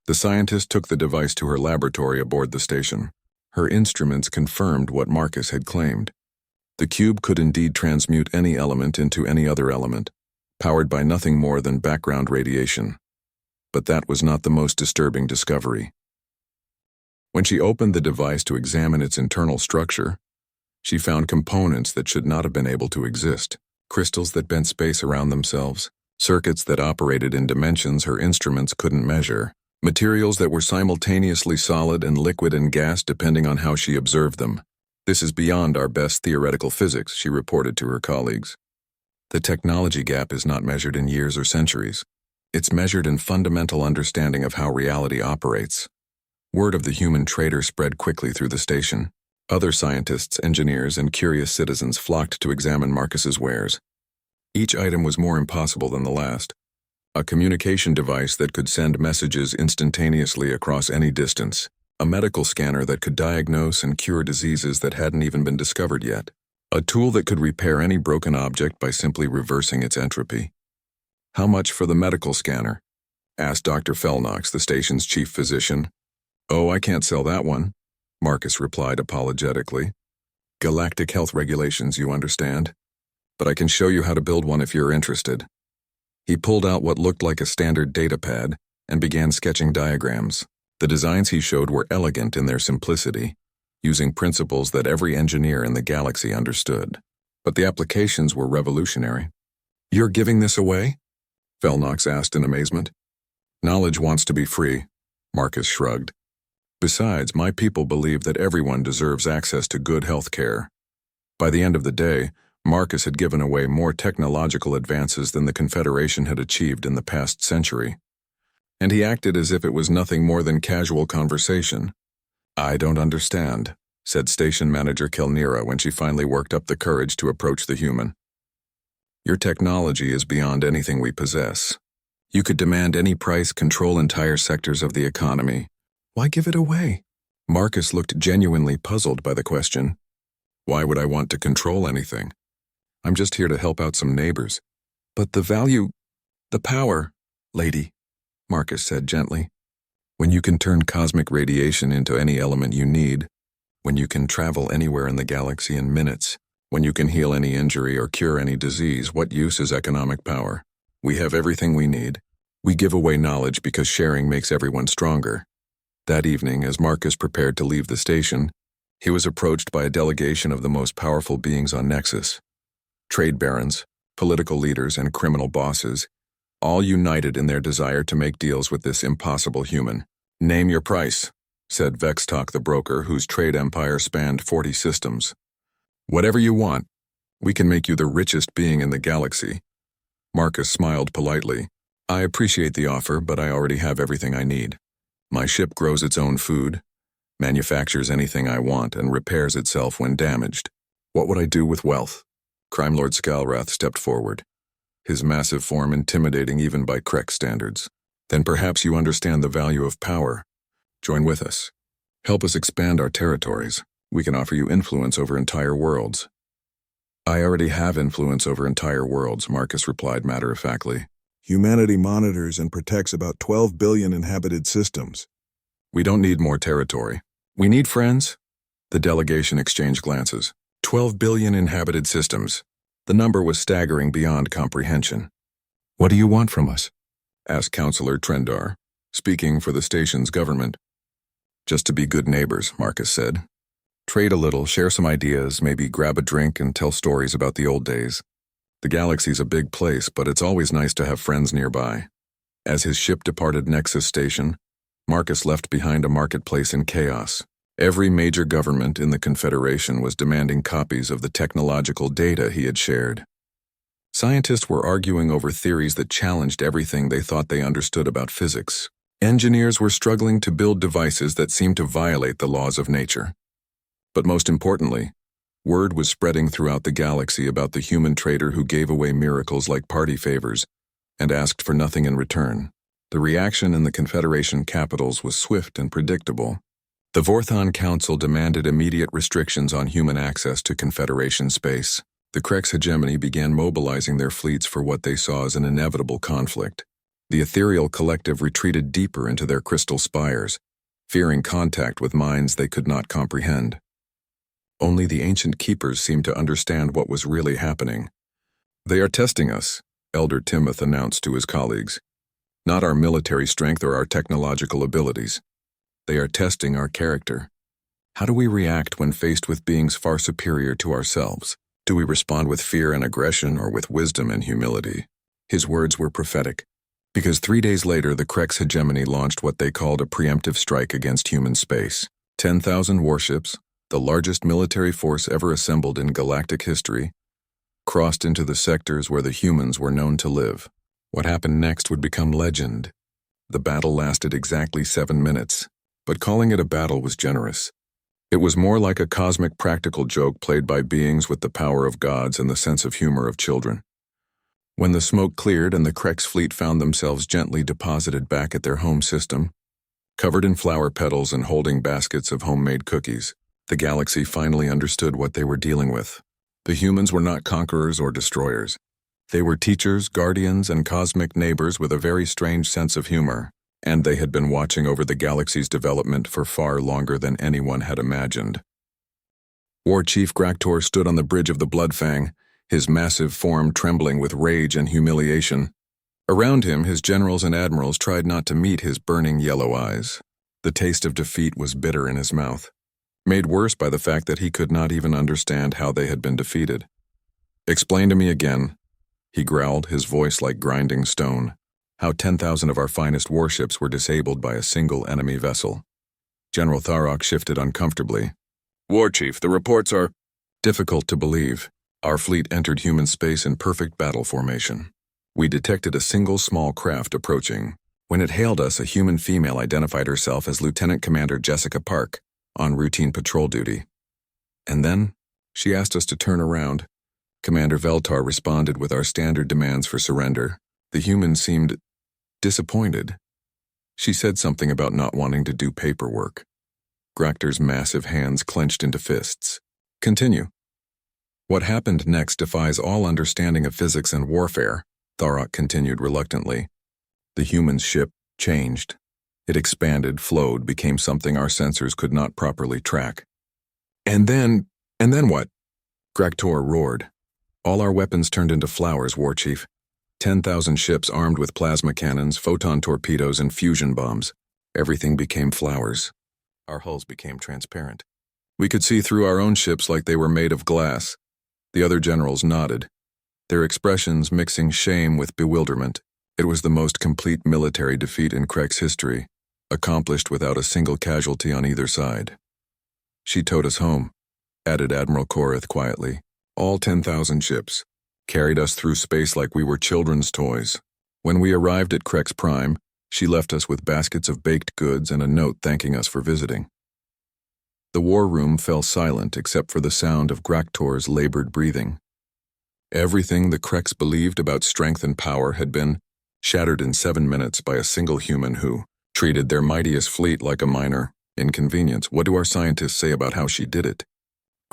The scientist took the device to her laboratory aboard the station. Her instruments confirmed what Marcus had claimed. The cube could indeed transmute any element into any other element, powered by nothing more than background radiation. But that was not the most disturbing discovery. When she opened the device to examine its internal structure, she found components that should not have been able to exist. Crystals that bent space around themselves, circuits that operated in dimensions her instruments couldn't measure, materials that were simultaneously solid and liquid and gas depending on how she observed them. "This is beyond our best theoretical physics," she reported to her colleagues. "The technology gap is not measured in years or centuries. It's measured in fundamental understanding of how reality operates." Word of the human trader spread quickly through the station. Other scientists, engineers, and curious citizens flocked to examine Marcus's wares. Each item was more impossible than the last. A communication device that could send messages instantaneously across any distance. A medical scanner that could diagnose and cure diseases that hadn't even been discovered yet. A tool that could repair any broken object by simply reversing its entropy. "How much for the medical scanner?" asked Dr. Felnox, the station's chief physician. "Oh, I can't sell that one," Marcus replied apologetically. "Galactic health regulations, you understand. But I can show you how to build one if you're interested." He pulled out what looked like a standard data pad and began sketching diagrams. The designs he showed were elegant in their simplicity, using principles that every engineer in the galaxy understood. But the applications were revolutionary. "You're giving this away?" Felnox asked in amazement. "Knowledge wants to be free," Marcus shrugged. "Besides, my people believe that everyone deserves access to good health care." By the end of the day, Marcus had given away more technological advances than the Confederation had achieved in the past century. And he acted as if it was nothing more than casual conversation. "I don't understand," said Station Manager Kelnira when she finally worked up the courage to approach the human. "Your technology is beyond anything we possess. You could demand any price, control entire sectors of the economy. Why give it away? Marcus looked genuinely puzzled by the question. Why would I want to control anything? I'm just here to help out some neighbors. But the value, the power, lady, Marcus said gently. When you can turn cosmic radiation into any element you need, when you can travel anywhere in the galaxy in minutes, when you can heal any injury or cure any disease, what use is economic power? We have everything we need. We give away knowledge because sharing makes everyone stronger. That evening, as Marcus prepared to leave the station, he was approached by a delegation of the most powerful beings on Nexus. Trade barons, political leaders, and criminal bosses, all united in their desire to make deals with this impossible human. Name your price, said Vextalk the broker, whose trade empire spanned 40 systems. Whatever you want. We can make you the richest being in the galaxy. Marcus smiled politely. I appreciate the offer, but I already have everything I need. My ship grows its own food, manufactures anything I want, and repairs itself when damaged. What would I do with wealth? Crime Lord Scalrath stepped forward, his massive form intimidating even by Krek standards. Then perhaps you understand the value of power. Join with us. Help us expand our territories. We can offer you influence over entire worlds. I already have influence over entire worlds, Marcus replied matter-of-factly. Humanity monitors and protects about 12 billion inhabited systems. We don't need more territory. We need friends. The delegation exchanged glances. 12 billion inhabited systems. The number was staggering beyond comprehension. What do you want from us? Asked Counselor Trendar, speaking for the station's government. Just to be good neighbors, Marcus said. Trade a little, share some ideas, maybe grab a drink and tell stories about the old days. The galaxy's a big place, but it's always nice to have friends nearby. As his ship departed Nexus Station, Marcus left behind a marketplace in chaos. Every major government in the Confederation was demanding copies of the technological data he had shared. Scientists were arguing over theories that challenged everything they thought they understood about physics. Engineers were struggling to build devices that seemed to violate the laws of nature. But most importantly, word was spreading throughout the galaxy about the human trader who gave away miracles like party favors and asked for nothing in return. The reaction in the Confederation capitals was swift and predictable. The Vorthon Council demanded immediate restrictions on human access to Confederation space. The Krek's hegemony began mobilizing their fleets for what they saw as an inevitable conflict. The ethereal collective retreated deeper into their crystal spires, fearing contact with minds they could not comprehend. Only the ancient keepers seemed to understand what was really happening. They are testing us, Elder Timoth announced to his colleagues. Not our military strength or our technological abilities. They are testing our character. How do we react when faced with beings far superior to ourselves? Do we respond with fear and aggression or with wisdom and humility? His words were prophetic, because 3 days later the Krek's hegemony launched what they called a preemptive strike against human space. 10,000 warships, the largest military force ever assembled in galactic history, crossed into the sectors where the humans were known to live. What happened next would become legend. The battle lasted exactly 7 minutes, but calling it a battle was generous. It was more like a cosmic practical joke played by beings with the power of gods and the sense of humor of children. When the smoke cleared and the Krek's fleet found themselves gently deposited back at their home system, covered in flower petals and holding baskets of homemade cookies, the galaxy finally understood what they were dealing with. The humans were not conquerors or destroyers. They were teachers, guardians, and cosmic neighbors with a very strange sense of humor, and they had been watching over the galaxy's development for far longer than anyone had imagined. War Chief Graktor stood on the bridge of the Bloodfang, his massive form trembling with rage and humiliation. Around him, his generals and admirals tried not to meet his burning yellow eyes. The taste of defeat was bitter in his mouth, made worse by the fact that he could not even understand how they had been defeated. Explain to me again, he growled, his voice like grinding stone, how 10,000 of our finest warships were disabled by a single enemy vessel. General Tharok shifted uncomfortably. War Chief, the reports are difficult to believe. Our fleet entered human space in perfect battle formation. We detected a single small craft approaching. When it hailed us, a human female identified herself as Lieutenant Commander Jessica Park, on routine patrol duty. And then, she asked us to turn around. Commander Veltar responded with our standard demands for surrender. The humans seemed disappointed. She said something about not wanting to do paperwork. Grachter's massive hands clenched into fists. Continue. What happened next defies all understanding of physics and warfare, Tharok continued reluctantly. The human's ship changed. It expanded, flowed, became something our sensors could not properly track. And then what? Grachtor roared. All our weapons turned into flowers, War Chief. 10,000 ships armed with plasma cannons, photon torpedoes, and fusion bombs. Everything became flowers. Our hulls became transparent. We could see through our own ships like they were made of glass. The other generals nodded, their expressions mixing shame with bewilderment. It was the most complete military defeat in Krek's history, accomplished without a single casualty on either side. She towed us home, added Admiral Korith quietly. All 10,000 ships carried us through space like we were children's toys. When we arrived at Krek's Prime, she left us with baskets of baked goods and a note thanking us for visiting. The war room fell silent except for the sound of Grachtor's labored breathing. Everything the Kreks believed about strength and power had been shattered in 7 minutes by a single human who treated their mightiest fleet like a minor inconvenience. What do our scientists say about how she did it?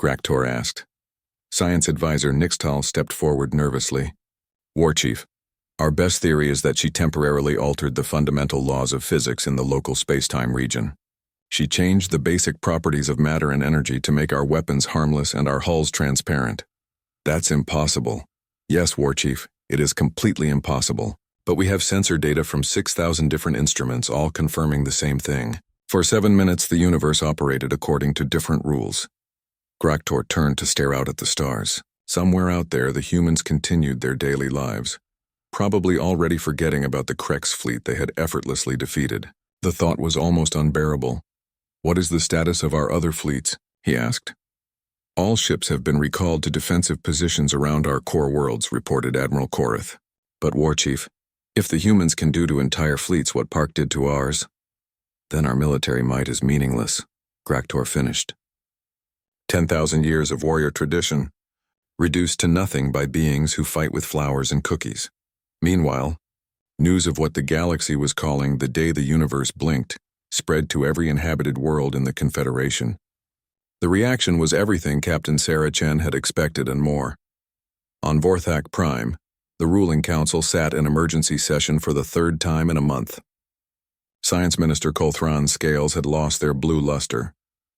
Grachtor asked. Science advisor Nixtal stepped forward nervously. War Chief, our best theory is that she temporarily altered the fundamental laws of physics in the local space-time region. She changed the basic properties of matter and energy to make our weapons harmless and our hulls transparent. That's impossible. Yes, War Chief, it is completely impossible. But we have sensor data from 6,000 different instruments all confirming the same thing. For 7 minutes, the universe operated according to different rules. Grachtor turned to stare out at the stars. Somewhere out there, the humans continued their daily lives, probably already forgetting about the Krek's fleet they had effortlessly defeated. The thought was almost unbearable. What is the status of our other fleets? He asked. All ships have been recalled to defensive positions around our core worlds, reported Admiral Korith. But War Chief, if the humans can do to entire fleets what Park did to ours, then our military might is meaningless, Grachtor finished. 10,000 years of warrior tradition, reduced to nothing by beings who fight with flowers and cookies. Meanwhile, news of what the galaxy was calling the day the universe blinked spread to every inhabited world in the Confederation. The reaction was everything Captain Sarah Chen had expected and more. On Vorthak Prime, the ruling council sat in emergency session for the 3rd time in a month. Science Minister Kolthron's scales had lost their blue luster,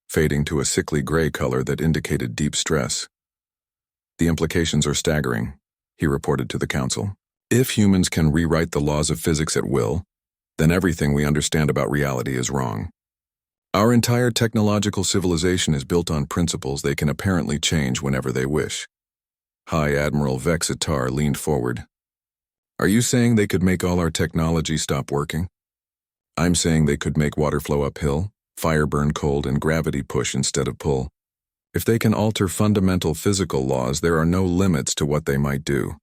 fading to a sickly gray color that indicated deep stress. The implications are staggering, he reported to the council. If humans can rewrite the laws of physics at will, then everything we understand about reality is wrong. Our entire technological civilization is built on principles they can apparently change whenever they wish. High Admiral Vexitar leaned forward. Are you saying they could make all our technology stop working? I'm saying they could make water flow uphill, fire burn cold, and gravity push instead of pull. If they can alter fundamental physical laws, there are no limits to what they might do.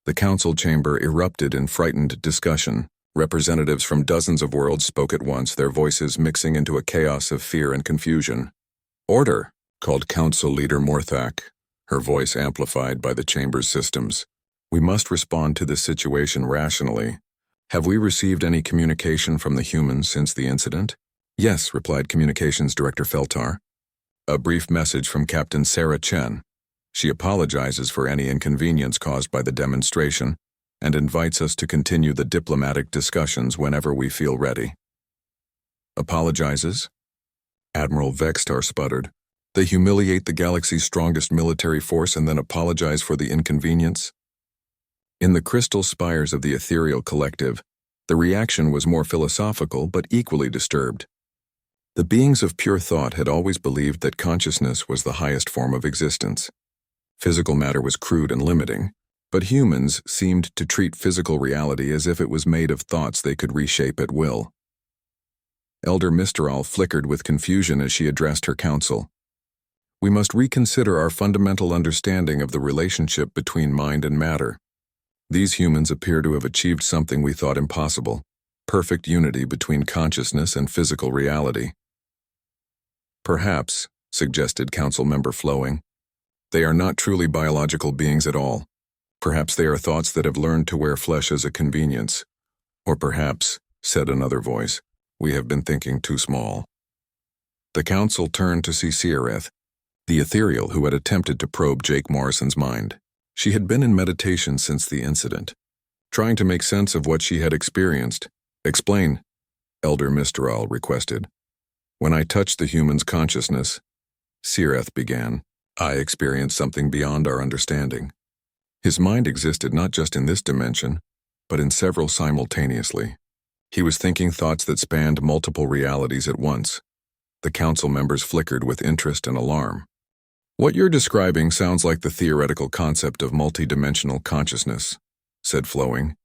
The council chamber erupted in frightened discussion. Representatives from dozens of worlds spoke at once, their voices mixing into a chaos of fear and confusion. Order, called Council Leader Morthak, her voice amplified by the chamber's systems. We must respond to this situation rationally. Have we received any communication from the humans since the incident? Yes, replied Communications Director Feltar. A brief message from Captain Sarah Chen. She apologizes for any inconvenience caused by the demonstration and invites us to continue the diplomatic discussions whenever we feel ready. Apologizes? Admiral Vexitar sputtered. They humiliate the galaxy's strongest military force and then apologize for the inconvenience? In the crystal spires of the ethereal collective, the reaction was more philosophical but equally disturbed. The beings of pure thought had always believed that consciousness was the highest form of existence. Physical matter was crude and limiting, but humans seemed to treat physical reality as if it was made of thoughts they could reshape at will. Elder Mistral flickered with confusion as she addressed her council. We must reconsider our fundamental understanding of the relationship between mind and matter. These humans appear to have achieved something we thought impossible, perfect unity between consciousness and physical reality. Perhaps, suggested Council Member Flowing, they are not truly biological beings at all. Perhaps they are thoughts that have learned to wear flesh as a convenience. Or perhaps, said another voice, we have been thinking too small. The council turned to see Seereth, the ethereal who had attempted to probe Jake Morrison's mind. She had been in meditation since the incident, trying to make sense of what she had experienced. Explain, Elder Mistral requested. When I touched the human's consciousness, Seereth began, I experienced something beyond our understanding. His mind existed not just in this dimension, but in several simultaneously. He was thinking thoughts that spanned multiple realities at once. The council members flickered with interest and alarm. What you're describing sounds like the theoretical concept of multidimensional consciousness, said Flowing.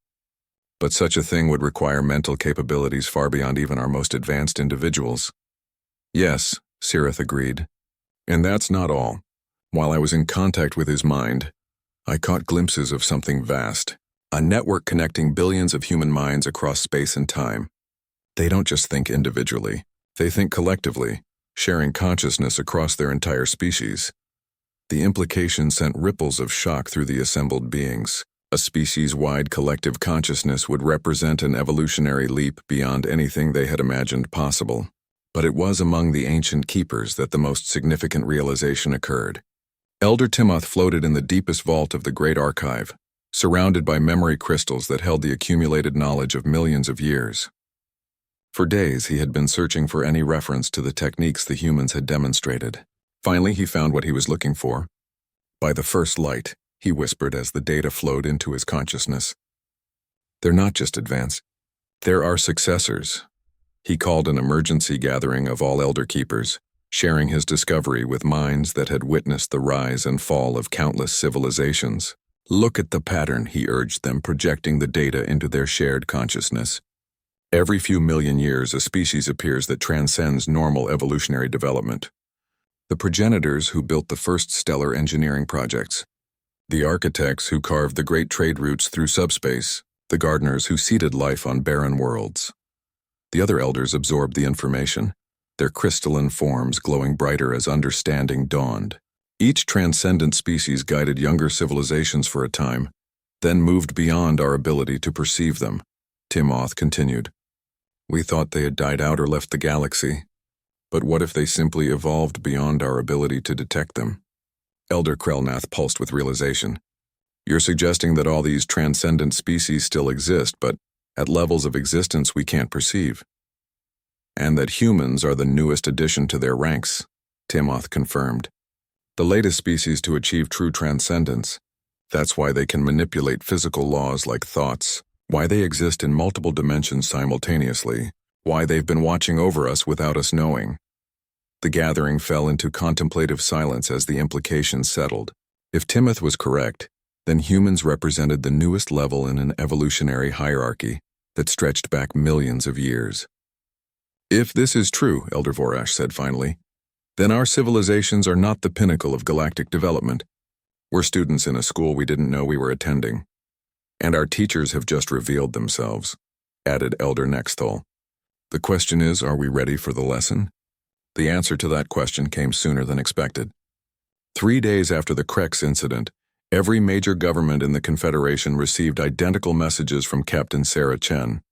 But such a thing would require mental capabilities far beyond even our most advanced individuals. Yes, Seereth agreed. And that's not all. While I was in contact with his mind, I caught glimpses of something vast, a network connecting billions of human minds across space and time. They don't just think individually, they think collectively, sharing consciousness across their entire species. The implication sent ripples of shock through the assembled beings. A species-wide collective consciousness would represent an evolutionary leap beyond anything they had imagined possible. But it was among the ancient keepers that the most significant realization occurred. Elder Timoth floated in the deepest vault of the Great Archive, surrounded by memory crystals that held the accumulated knowledge of millions of years. For days he had been searching for any reference to the techniques the humans had demonstrated. Finally, he found what he was looking for. By the first light, he whispered as the data flowed into his consciousness. They're not just advanced. They're our successors. He called an emergency gathering of all Elder Keepers, sharing his discovery with minds that had witnessed the rise and fall of countless civilizations. Look at the pattern, he urged them, projecting the data into their shared consciousness. Every few million years, a species appears that transcends normal evolutionary development. The progenitors who built the first stellar engineering projects, the architects who carved the great trade routes through subspace, the gardeners who seeded life on barren worlds. The other elders absorbed the information, their crystalline forms glowing brighter as understanding dawned. Each transcendent species guided younger civilizations for a time, then moved beyond our ability to perceive them. Timoth continued. We thought they had died out or left the galaxy. But what if they simply evolved beyond our ability to detect them? Elder Krelnath pulsed with realization. You're suggesting that all these transcendent species still exist, but at levels of existence we can't perceive. And that humans are the newest addition to their ranks, Timoth confirmed. The latest species to achieve true transcendence. That's why they can manipulate physical laws like thoughts, why they exist in multiple dimensions simultaneously, why they've been watching over us without us knowing. The gathering fell into contemplative silence as the implications settled. If Timoth was correct, then humans represented the newest level in an evolutionary hierarchy that stretched back millions of years. If this is true, Elder Vorash said finally, then our civilizations are not the pinnacle of galactic development. We're students in a school we didn't know we were attending. And our teachers have just revealed themselves, added Elder Nexthal. The question is, are we ready for the lesson? The answer to that question came sooner than expected. 3 days after the Krex incident, every major government in the Confederation received identical messages from Captain Sarah Chen.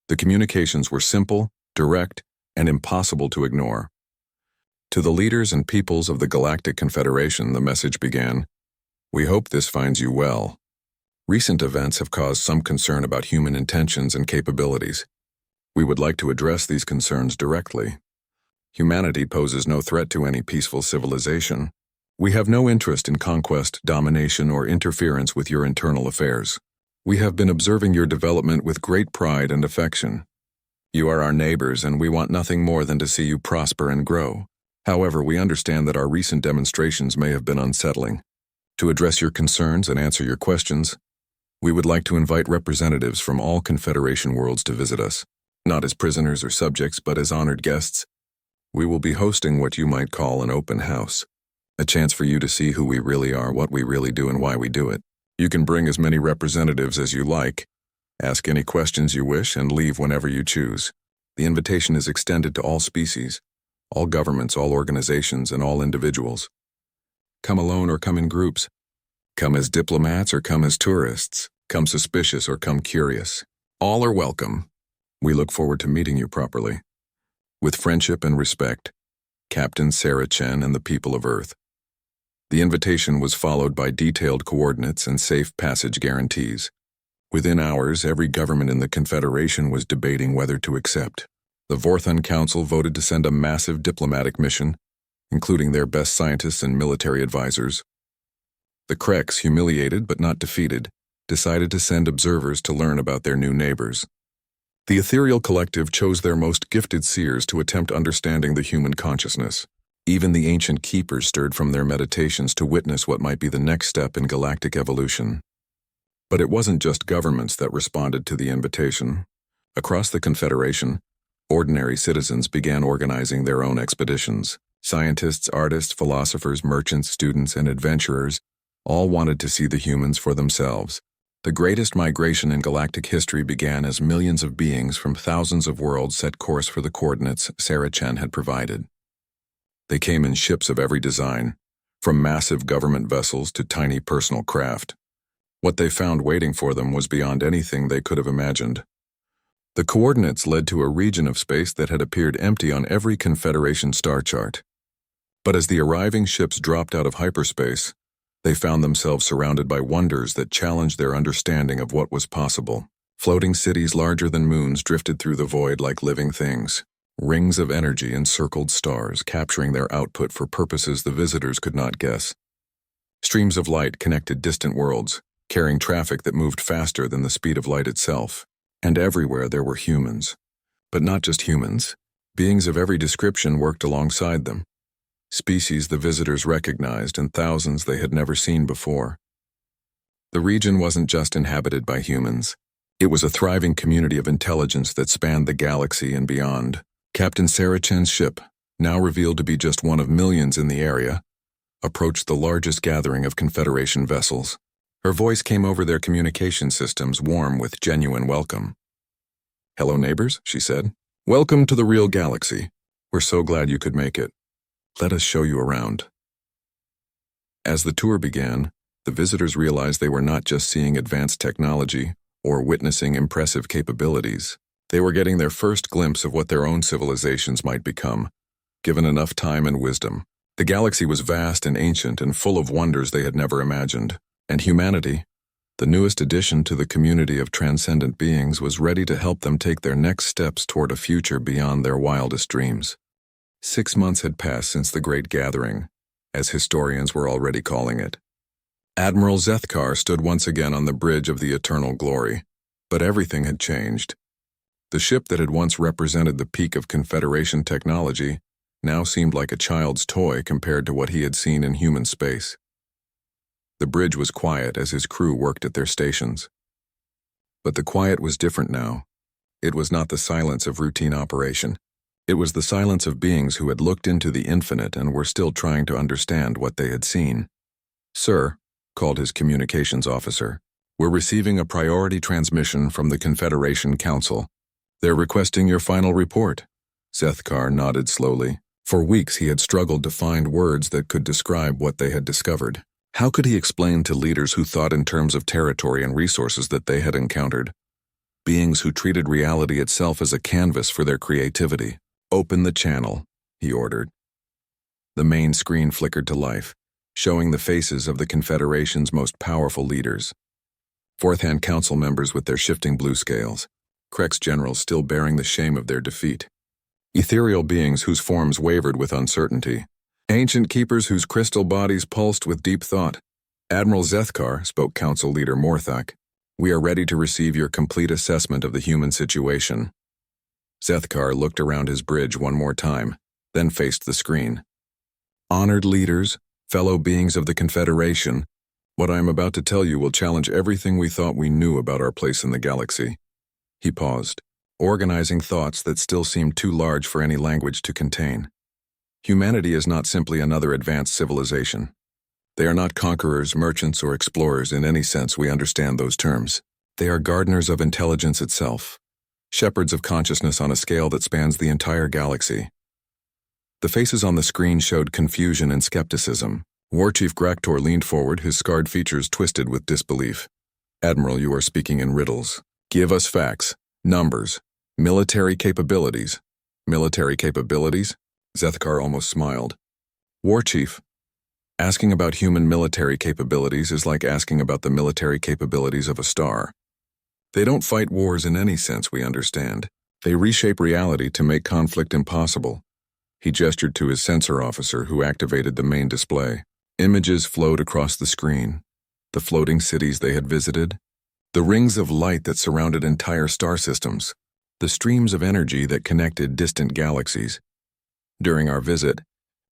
The communications were simple, direct, and impossible to ignore. To the leaders and peoples of the Galactic Confederation, the message began, We hope this finds you well. Recent events have caused some concern about human intentions and capabilities. We would like to address these concerns directly. Humanity poses no threat to any peaceful civilization. We have no interest in conquest, domination, or interference with your internal affairs. We have been observing your development with great pride and affection. You are our neighbors, and we want nothing more than to see you prosper and grow. However, we understand that our recent demonstrations may have been unsettling. To address your concerns and answer your questions, we would like to invite representatives from all Confederation worlds to visit us, not as prisoners or subjects, but as honored guests. We will be hosting what you might call an open house, a chance for you to see who we really are, what we really do, and why we do it. You can bring as many representatives as you like, ask any questions you wish, and leave whenever you choose. The invitation is extended to all species, all governments, all organizations, and all individuals. Come alone or come in groups. Come as diplomats or come as tourists. Come suspicious or come curious. All are welcome. We look forward to meeting you properly. With friendship and respect, Captain Sarah Chen and the people of Earth. The invitation was followed by detailed coordinates and safe passage guarantees. Within hours, every government in the Confederation was debating whether to accept. The Vorthon Council voted to send a massive diplomatic mission, including their best scientists and military advisors. The Kreks, humiliated but not defeated, decided to send observers to learn about their new neighbors. The Ethereal Collective chose their most gifted seers to attempt understanding the human consciousness. Even the ancient keepers stirred from their meditations to witness what might be the next step in galactic evolution. But it wasn't just governments that responded to the invitation. Across the Confederation, ordinary citizens began organizing their own expeditions. Scientists, artists, philosophers, merchants, students, and adventurers all wanted to see the humans for themselves. The greatest migration in galactic history began as millions of beings from thousands of worlds set course for the coordinates Sarah Chen had provided. They came in ships of every design, from massive government vessels to tiny personal craft. What they found waiting for them was beyond anything they could have imagined. The coordinates led to a region of space that had appeared empty on every Confederation star chart. But as the arriving ships dropped out of hyperspace, they found themselves surrounded by wonders that challenged their understanding of what was possible. Floating cities larger than moons drifted through the void like living things. Rings of energy encircled stars, capturing their output for purposes the visitors could not guess. Streams of light connected distant worlds, carrying traffic that moved faster than the speed of light itself. And everywhere there were humans. But not just humans. Beings of every description worked alongside them. Species the visitors recognized and thousands they had never seen before. The region wasn't just inhabited by humans. It was a thriving community of intelligence that spanned the galaxy and beyond. Captain Sarah Chen's ship, now revealed to be just one of millions in the area, approached the largest gathering of Confederation vessels. Her voice came over their communication systems, warm with genuine welcome. "Hello, neighbors," she said. "Welcome to the real galaxy. We're so glad you could make it. Let us show you around." As the tour began, the visitors realized they were not just seeing advanced technology or witnessing impressive capabilities. They were getting their first glimpse of what their own civilizations might become, given enough time and wisdom. The galaxy was vast and ancient and full of wonders they had never imagined. And humanity, the newest addition to the community of transcendent beings, was ready to help them take their next steps toward a future beyond their wildest dreams. 6 months had passed since the Great Gathering, as historians were already calling it. Admiral Zethkar stood once again on the bridge of the eternal glory, but everything had changed. The ship that had once represented the peak of Confederation technology now seemed like a child's toy compared to what he had seen in human space. The bridge was quiet as his crew worked at their stations. But the quiet was different now. It was not the silence of routine operation. It was the silence of beings who had looked into the infinite and were still trying to understand what they had seen. "Sir," called his communications officer, "we're receiving a priority transmission from the Confederation Council. They're requesting your final report." Zethkar nodded slowly. For weeks he had struggled to find words that could describe what they had discovered. How could he explain to leaders who thought in terms of territory and resources that they had encountered? Beings who treated reality itself as a canvas for their creativity. "Open the channel," he ordered. The main screen flickered to life, showing the faces of the Confederation's most powerful leaders. Fourth-hand council members with their shifting blue scales. Krex generals still bearing the shame of their defeat. Ethereal beings whose forms wavered with uncertainty. Ancient keepers whose crystal bodies pulsed with deep thought. "Admiral Zethkar," spoke Council Leader Morthak, "we are ready to receive your complete assessment of the human situation." Zethkar looked around his bridge one more time, then faced the screen. "Honored leaders, fellow beings of the Confederation, what I am about to tell you will challenge everything we thought we knew about our place in the galaxy." He paused, organizing thoughts that still seemed too large for any language to contain. Humanity is not simply another advanced civilization. They are not conquerors, merchants, or explorers in any sense we understand those terms. They are gardeners of intelligence itself, shepherds of consciousness on a scale that spans the entire galaxy. The faces on the screen showed confusion and skepticism. War Chief Graktor leaned forward, his scarred features twisted with disbelief. "Admiral, you are speaking in riddles. Give us facts, numbers, military capabilities. Military capabilities? Zethkar almost smiled. War Chief, asking about human military capabilities is like asking about the military capabilities of a star. They don't fight wars in any sense we understand. They reshape reality to make conflict impossible. He gestured to his sensor officer, who activated the main display. Images flowed across the screen. The floating cities they had visited, the rings of light that surrounded entire star systems, the streams of energy that connected distant galaxies. During our visit,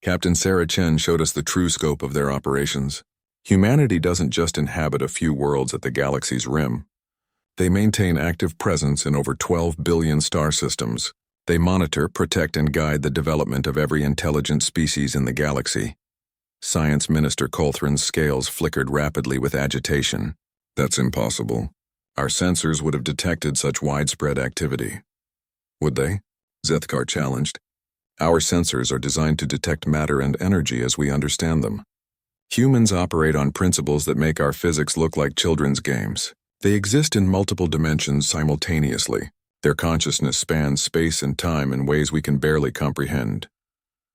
Captain Sarah Chen showed us the true scope of their operations. Humanity doesn't just inhabit a few worlds at the galaxy's rim. They maintain active presence in over 12 billion star systems. They monitor, protect, and guide the development of every intelligent species in the galaxy. Science Minister Colthran's scales flickered rapidly with agitation. That's impossible. Our sensors would have detected such widespread activity. Would they? Zethkar challenged. Our sensors are designed to detect matter and energy as we understand them. Humans operate on principles that make our physics look like children's games. They exist in multiple dimensions simultaneously. Their consciousness spans space and time in ways we can barely comprehend.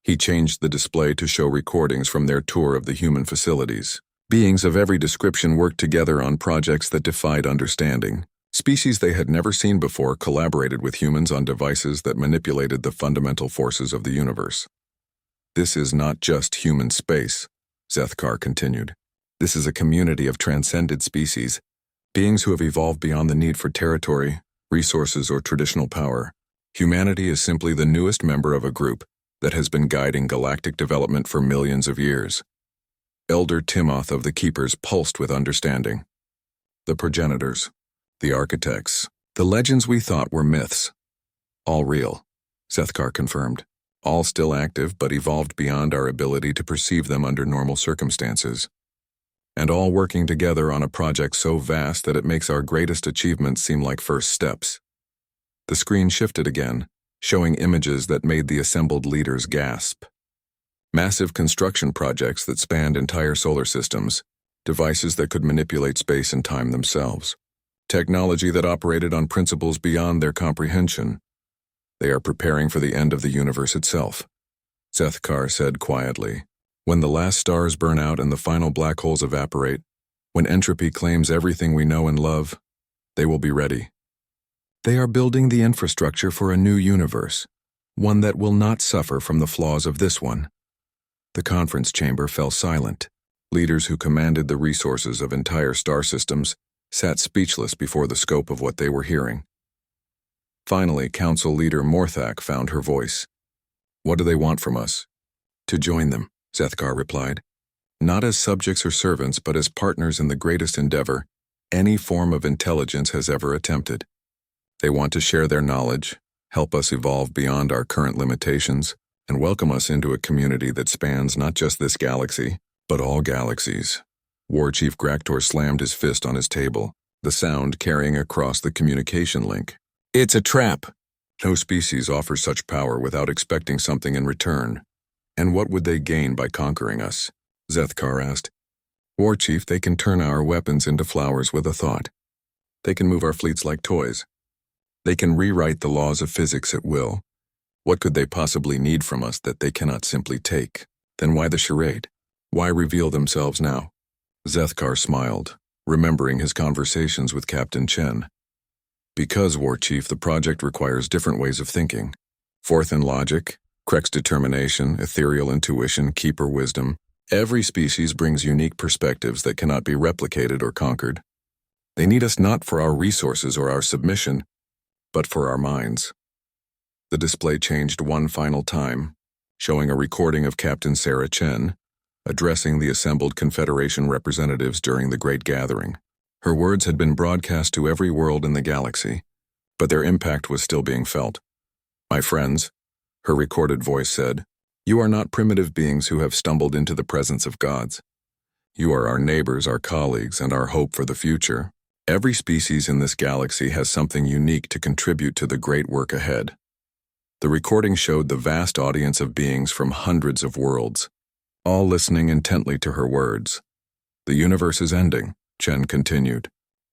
He changed the display to show recordings from their tour of the human facilities. Beings of every description worked together on projects that defied understanding. Species they had never seen before collaborated with humans on devices that manipulated the fundamental forces of the universe. This is not just human space, Zethkar continued. This is a community of transcended species, beings who have evolved beyond the need for territory, resources, or traditional power. Humanity is simply the newest member of a group that has been guiding galactic development for millions of years. Elder Timoth of the Keepers pulsed with understanding. The progenitors, the architects, the legends we thought were myths. All real, Zethkar confirmed. All still active but evolved beyond our ability to perceive them under normal circumstances. And all working together on a project so vast that it makes our greatest achievements seem like first steps. The screen shifted again, showing images that made the assembled leaders gasp. Massive construction projects that spanned entire solar systems, devices that could manipulate space and time themselves, technology that operated on principles beyond their comprehension. They are preparing for the end of the universe itself, Zethkar said quietly. When the last stars burn out and the final black holes evaporate, when entropy claims everything we know and love, they will be ready. They are building the infrastructure for a new universe, one that will not suffer from the flaws of this one. The conference chamber fell silent. Leaders who commanded the resources of entire star systems sat speechless before the scope of what they were hearing. Finally, Council Leader Morthak found her voice. What do they want from us? To join them, Zethkar replied. Not as subjects or servants, but as partners in the greatest endeavor any form of intelligence has ever attempted. They want to share their knowledge, help us evolve beyond our current limitations, and welcome us into a community that spans not just this galaxy, but all galaxies. War Chief Graktor slammed his fist on his table, the sound carrying across the communication link. It's a trap! No species offers such power without expecting something in return. And what would they gain by conquering us? Zethkar asked. War Chief, they can turn our weapons into flowers with a thought. They can move our fleets like toys. They can rewrite the laws of physics at will. What could they possibly need from us that they cannot simply take? Then why the charade? Why reveal themselves now? Zethkar smiled, remembering his conversations with Captain Chen. Because, War Chief, the project requires different ways of thinking. Fourth in logic, Krek's determination, ethereal intuition, keeper wisdom. Every species brings unique perspectives that cannot be replicated or conquered. They need us not for our resources or our submission, but for our minds. The display changed one final time, showing a recording of Captain Sarah Chen addressing the assembled Confederation representatives during the Great Gathering. Her words had been broadcast to every world in the galaxy, but their impact was still being felt. My friends, her recorded voice said, you are not primitive beings who have stumbled into the presence of gods. You are our neighbors, our colleagues, and our hope for the future. Every species in this galaxy has something unique to contribute to the great work ahead. The recording showed the vast audience of beings from hundreds of worlds, all listening intently to her words. The universe is ending, Chen continued,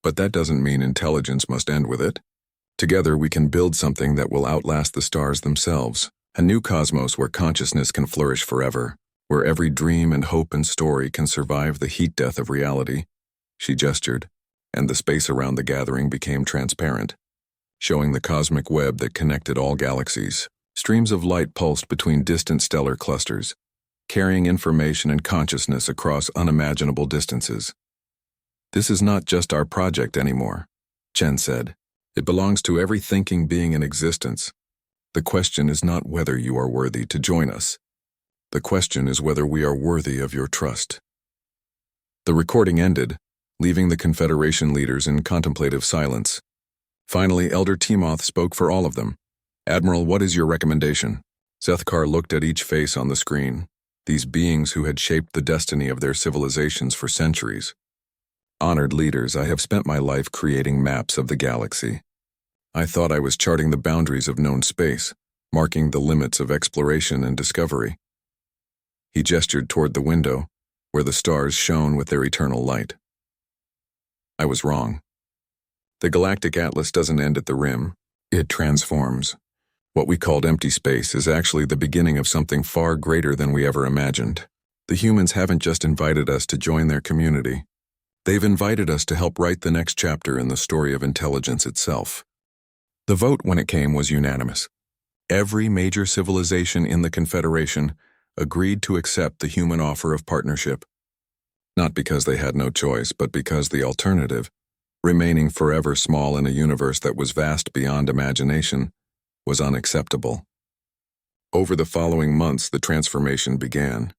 But that doesn't mean intelligence must end with it. Together we can build something that will outlast the stars themselves, a new cosmos where consciousness can flourish forever, where every dream and hope and story can survive the heat death of reality. She gestured, and the space around the gathering became transparent, showing the cosmic web that connected all galaxies. Streams of light pulsed between distant stellar clusters, carrying information and consciousness across unimaginable distances. "This is not just our project anymore," Chen said. "It belongs to every thinking being in existence. The question is not whether you are worthy to join us. The question is whether we are worthy of your trust." The recording ended, leaving the Confederation leaders in contemplative silence. Finally, Elder Timoth spoke for all of them. "Admiral, what is your recommendation?" Zethkar looked at each face on the screen, these beings who had shaped the destiny of their civilizations for centuries. "Honored leaders, I have spent my life creating maps of the galaxy. I thought I was charting the boundaries of known space, marking the limits of exploration and discovery." He gestured toward the window, where the stars shone with their eternal light. "I was wrong. The Galactic Atlas doesn't end at the rim, it transforms. What we called empty space is actually the beginning of something far greater than we ever imagined. The humans haven't just invited us to join their community. They've invited us to help write the next chapter in the story of intelligence itself." The vote, when it came, was unanimous. Every major civilization in the Confederation agreed to accept the human offer of partnership, not because they had no choice, but because the alternative, remaining forever small in a universe that was vast beyond imagination, was unacceptable. Over the following months, the transformation began.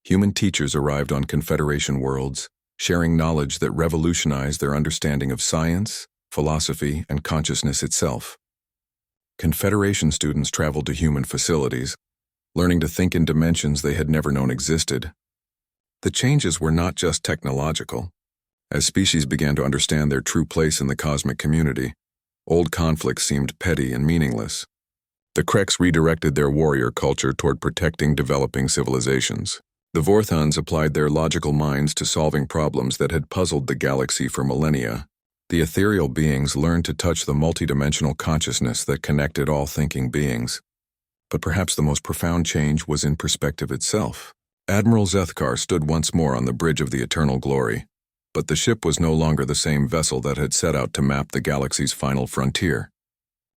Human teachers arrived on Confederation worlds, sharing knowledge that revolutionized their understanding of science, philosophy, and consciousness itself. Confederation students traveled to human facilities, learning to think in dimensions they had never known existed. The changes were not just technological. As species began to understand their true place in the cosmic community, old conflicts seemed petty and meaningless. The Kreks redirected their warrior culture toward protecting developing civilizations. The Vorthons applied their logical minds to solving problems that had puzzled the galaxy for millennia. The ethereal beings learned to touch the multidimensional consciousness that connected all thinking beings. But perhaps the most profound change was in perspective itself. Admiral Zethkar stood once more on the bridge of the eternal glory, but the ship was no longer the same vessel that had set out to map the galaxy's final frontier.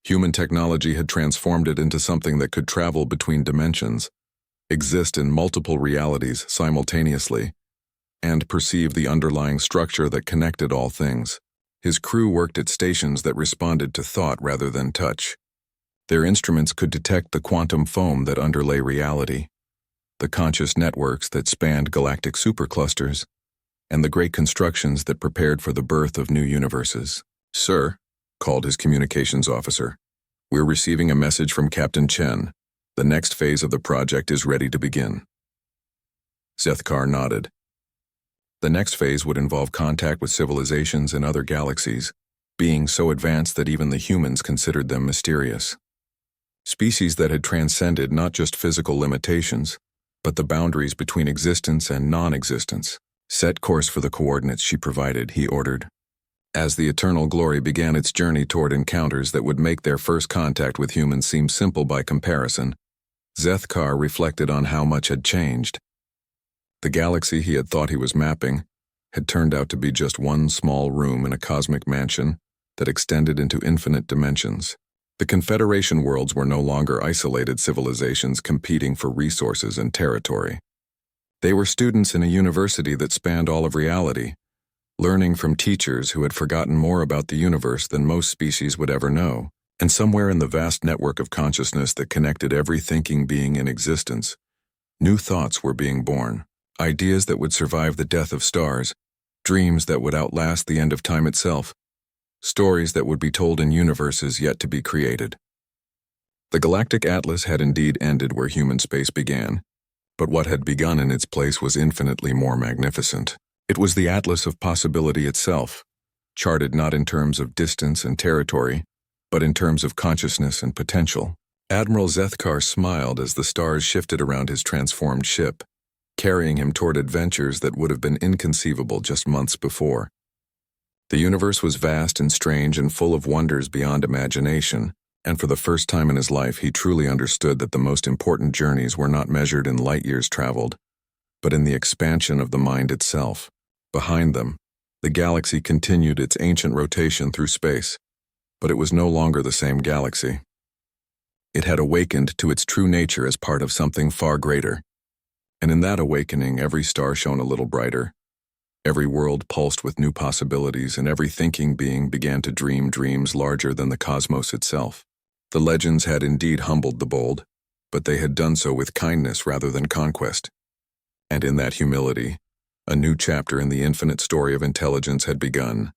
Human technology had transformed it into something that could travel between dimensions, exist in multiple realities simultaneously, and perceive the underlying structure that connected all things. His crew worked at stations that responded to thought rather than touch. Their instruments could detect the quantum foam that underlay reality, the conscious networks that spanned galactic superclusters, and the great constructions that prepared for the birth of new universes. "Sir," called his communications officer, "we're receiving a message from Captain Chen. The next phase of the project is ready to begin." Zethkar nodded. The next phase would involve contact with civilizations in other galaxies, beings so advanced that even the humans considered them mysterious. Species that had transcended not just physical limitations, but the boundaries between existence and non-existence. "Set course for the coordinates she provided," he ordered. As the eternal glory began its journey toward encounters that would make their first contact with humans seem simple by comparison, Zethkar reflected on how much had changed. The galaxy he had thought he was mapping had turned out to be just one small room in a cosmic mansion that extended into infinite dimensions. The Confederation worlds were no longer isolated civilizations competing for resources and territory. They were students in a university that spanned all of reality, learning from teachers who had forgotten more about the universe than most species would ever know. And somewhere in the vast network of consciousness that connected every thinking being in existence, new thoughts were being born, ideas that would survive the death of stars, dreams that would outlast the end of time itself, stories that would be told in universes yet to be created. The Galactic Atlas had indeed ended where human space began, but what had begun in its place was infinitely more magnificent. It was the Atlas of possibility itself, charted not in terms of distance and territory, but in terms of consciousness and potential. Admiral Zethkar smiled as the stars shifted around his transformed ship, carrying him toward adventures that would have been inconceivable just months before. The universe was vast and strange and full of wonders beyond imagination, and for the first time in his life he truly understood that the most important journeys were not measured in light years traveled, but in the expansion of the mind itself. Behind them, the galaxy continued its ancient rotation through space, but it was no longer the same galaxy. It had awakened to its true nature as part of something far greater, and in that awakening every star shone a little brighter. Every world pulsed with new possibilities, and every thinking being began to dream dreams larger than the cosmos itself. The legends had indeed humbled the bold, but they had done so with kindness rather than conquest. And in that humility, a new chapter in the infinite story of intelligence had begun.